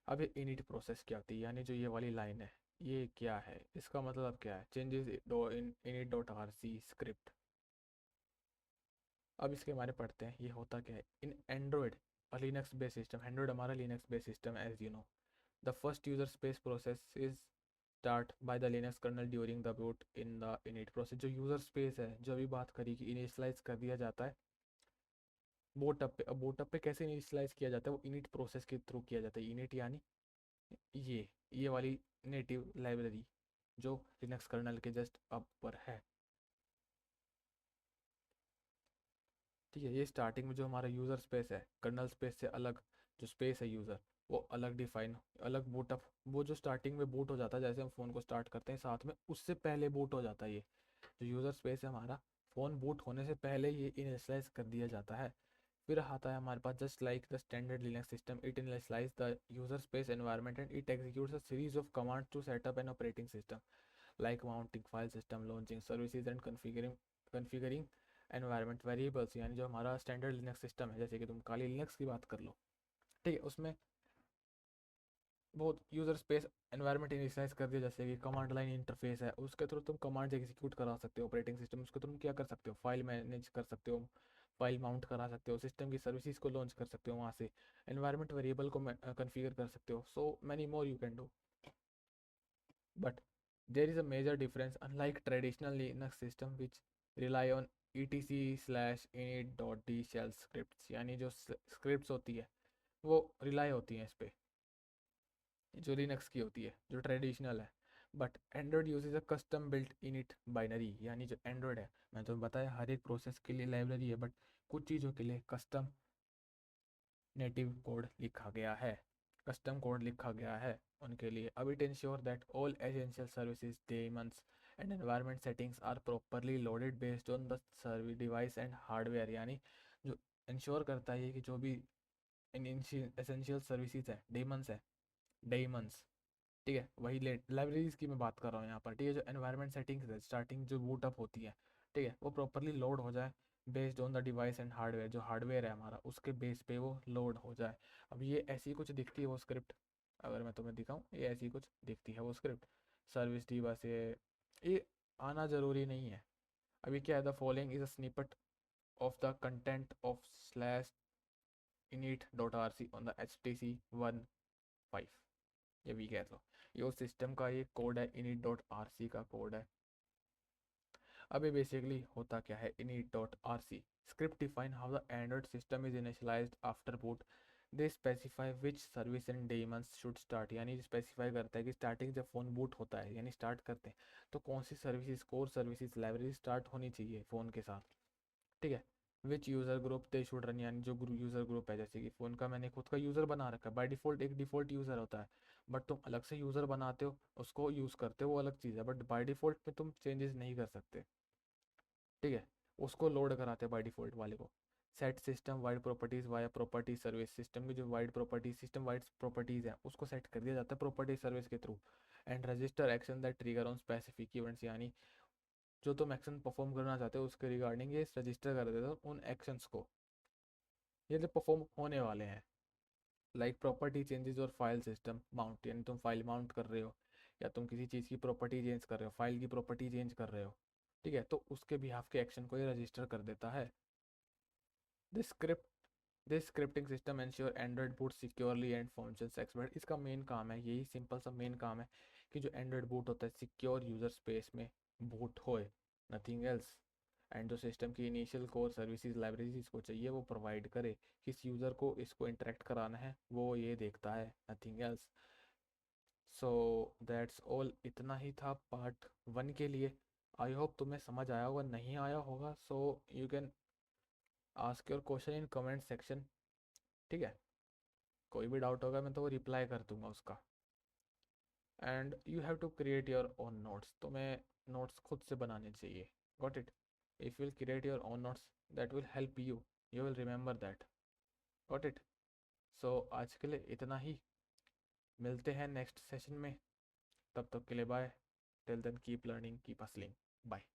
अब ये इनिट प्रोसेस क्या होती है, यानी जो ये वाली लाइन है ये क्या है, इसका मतलब क्या है, changes in init dot R C script. अब इसके बारे में पढ़ते हैं, ये होता क्या है। In Android Linux based system, Android हमारा Linux based system as you know, the first user space process is start by the Linux kernel during the boot in the init process. जो यूजर स्पेस है जो अभी बात करी कि इनिशियलाइज कर दिया जाता है बोटअप पे। अब बोटअप पे कैसे इनिशियलाइज किया जाता है, वो इनिट प्रोसेस के थ्रू किया जाता है। इनिट यानी ये वाली नेटिव लाइब्रेरी जो लिनक्स कर्नल के जस्ट ऊपर है, ठीक है। ये स्टार्टिंग में जो हमारा यूज़र स्पेस है कर्नल स्पेस से अलग, जो स्पेस है यूज़र, वो अलग डिफाइन, अलग बूट अप, वो जो स्टार्टिंग में बूट हो जाता है जैसे हम फ़ोन को स्टार्ट करते हैं साथ में उससे पहले बूट हो जाता है। ये जो यूज़र स्पेस है हमारा, फ़ोन बूट होने से पहले ये इनिशियलाइज कर दिया जाता है। फिर आता है हमारे पास just like the standard Linux system, it initialize the user space environment and it executes a series of commands to set up an operating system like mounting file system, launching services and configuring environment variables. यानी जो हमारा स्टैंडर्ड लिनक्स सिस्टम है, जैसे कि तुम काली लिनक्स की बात कर लो, ठीक है, उसमें बहुत यूज़र स्पेस एनवायरनमेंट इनिशियलाइज कर दिया, जैसे कि कमांड लाइन इंटरफेस है, उसके थ्रू तुम कमांड एग्जीक्यूट करा सकते हो। ऑपरेटिंग सिस्टम उसके थ्रू तुम क्या कर सकते हो, फाइल मैनेज कर सकते हो, फाइल माउंट करा सकते हो, सिस्टम की सर्विसेज को लॉन्च कर सकते हो वहाँ से, एनवायरनमेंट वेरिएबल को कन्फिगर कर सकते हो, so many more you can do. But there is a major difference, unlike traditional Linux system which rely on etc/init.d shell scripts. यानी जो स्क्रिप्ट्स होती है वो रिलाई होती हैं इस पर, जो लिनक्स की होती है, जो ट्रेडिशनल है। But Android usage a custom built init binary. यानी जो एंड्रॉयड है, मैं तो बताया हर एक प्रोसेस के लिए लाइब्रेरी है, बट कुछ चीज़ों के लिए कस्टम नेटिव कोड लिखा गया है, कस्टम कोड लिखा गया है उनके लिए। अब it ensure that all essential services, daemons and environment settings are properly loaded based on the service device and hardware. यानी जो इंश्योर करता है कि जो भी इन एसेंशियल सर्विसेज है, डेमन्स, ठीक है, वही लाइब्रेरीज की मैं बात कर रहा हूँ यहाँ पर, ठीक है। जो एनवायरनमेंट सेटिंग्स है, स्टार्टिंग जो बूट अप होती है, ठीक है, वो प्रॉपरली लोड हो जाए based on the device and hardware. जो हार्डवेयर है हमारा उसके बेस पे वो लोड हो जाए। अब ये ऐसी कुछ दिखती है वो स्क्रिप्ट, अगर मैं तुम्हें दिखाऊँ, ये ऐसी कुछ दिखती है वो स्क्रिप्ट। सर्विस डी बस ये आना ज़रूरी नहीं है। अभी क्या है, the following is a snippet of the content of slash init.rc on the HTC 1.5। ये भी कह दो, ये उस सिस्टम का ये कोड है, init.rc का कोड है। अभी बेसिकली होता क्या है, init.rc script define how the Android system is initialised after boot. They specify which service and Demons should start. यानी स्पेसिफाई करता है कि स्टार्टिंग जब फ़ोन बूट होता है, यानी स्टार्ट करते हैं, तो कौन सी services, core services, library start होनी चाहिए फ़ोन के साथ, ठीक है। Which user group they should run. यानी जो यूज़र ग्रुप है, जैसे कि फ़ोन का मैंने खुद का यूज़र बना रखा है, बाय डिफ़ॉल्ट एक डिफ़ॉल्ट यूज़र होता है, बट तुम अलग से यूज़र बनाते हो, उसको यूज़ करते हो, वो अलग चीज़ है, बट बाय डिफ़ॉल्ट में तुम चेंजेस नहीं कर सकते, ठीक है। उसको लोड कराते हैं बाय डिफ़ॉल्ट वाले को। Set system wide properties via property service. System की जो wide properties, system wide properties हैं, उसको सेट कर दिया जाता है प्रॉपर्टी सर्विस के through. And register action that trigger on specific events. यानी जो तुम एक्शन परफॉर्म करना चाहते हो उसके रिगार्डिंग ये रजिस्टर कर देते हो उन एक्शंस को, ये जो परफॉर्म होने वाले हैं। लाइक प्रॉपर्टी चेंजेस और फाइल सिस्टम माउंट। यानी तुम फाइल माउंट कर रहे हो, या तुम किसी चीज़ की प्रॉपर्टी चेंज कर रहे हो, फाइल की प्रॉपर्टी चेंज कर रहे हो, ठीक है, तो उसके बिहाफ के एक्शन को ये रजिस्टर कर देता है। This script this scripting system ensure Android boot securely and functions expert. इसका मेन काम है, यही सिंपल सा मेन काम है कि जो एंड्रॉइड बूट होता है सिक्योर यूज़र स्पेस में बूट होए, नथिंग एल्स। एंड जो सिस्टम की इनिशियल कोर सर्विसेज, लाइब्रेरीज इसको चाहिए वो प्रोवाइड करे, किस यूज़र को इसको इंटरेक्ट कराना है वो ये देखता है, nothing else. So that's all, इतना ही था पार्ट 1 के लिए। आई होप तुम्हें समझ आया होगा, नहीं आया होगा so you can ask your question in comment section, ठीक है। कोई भी डाउट होगा मैं तो वो रिप्लाई कर दूंगा उसका। And you have to create your own notes, तुम्हें नोट्स खुद से बनाने चाहिए, got it. If will create your own notes that will help you, you will remember that, got it. So आज के लिए इतना ही, मिलते हैं नेक्स्ट सेशन में, तब तक के लिए bye. Till then keep learning, keep hustling, bye.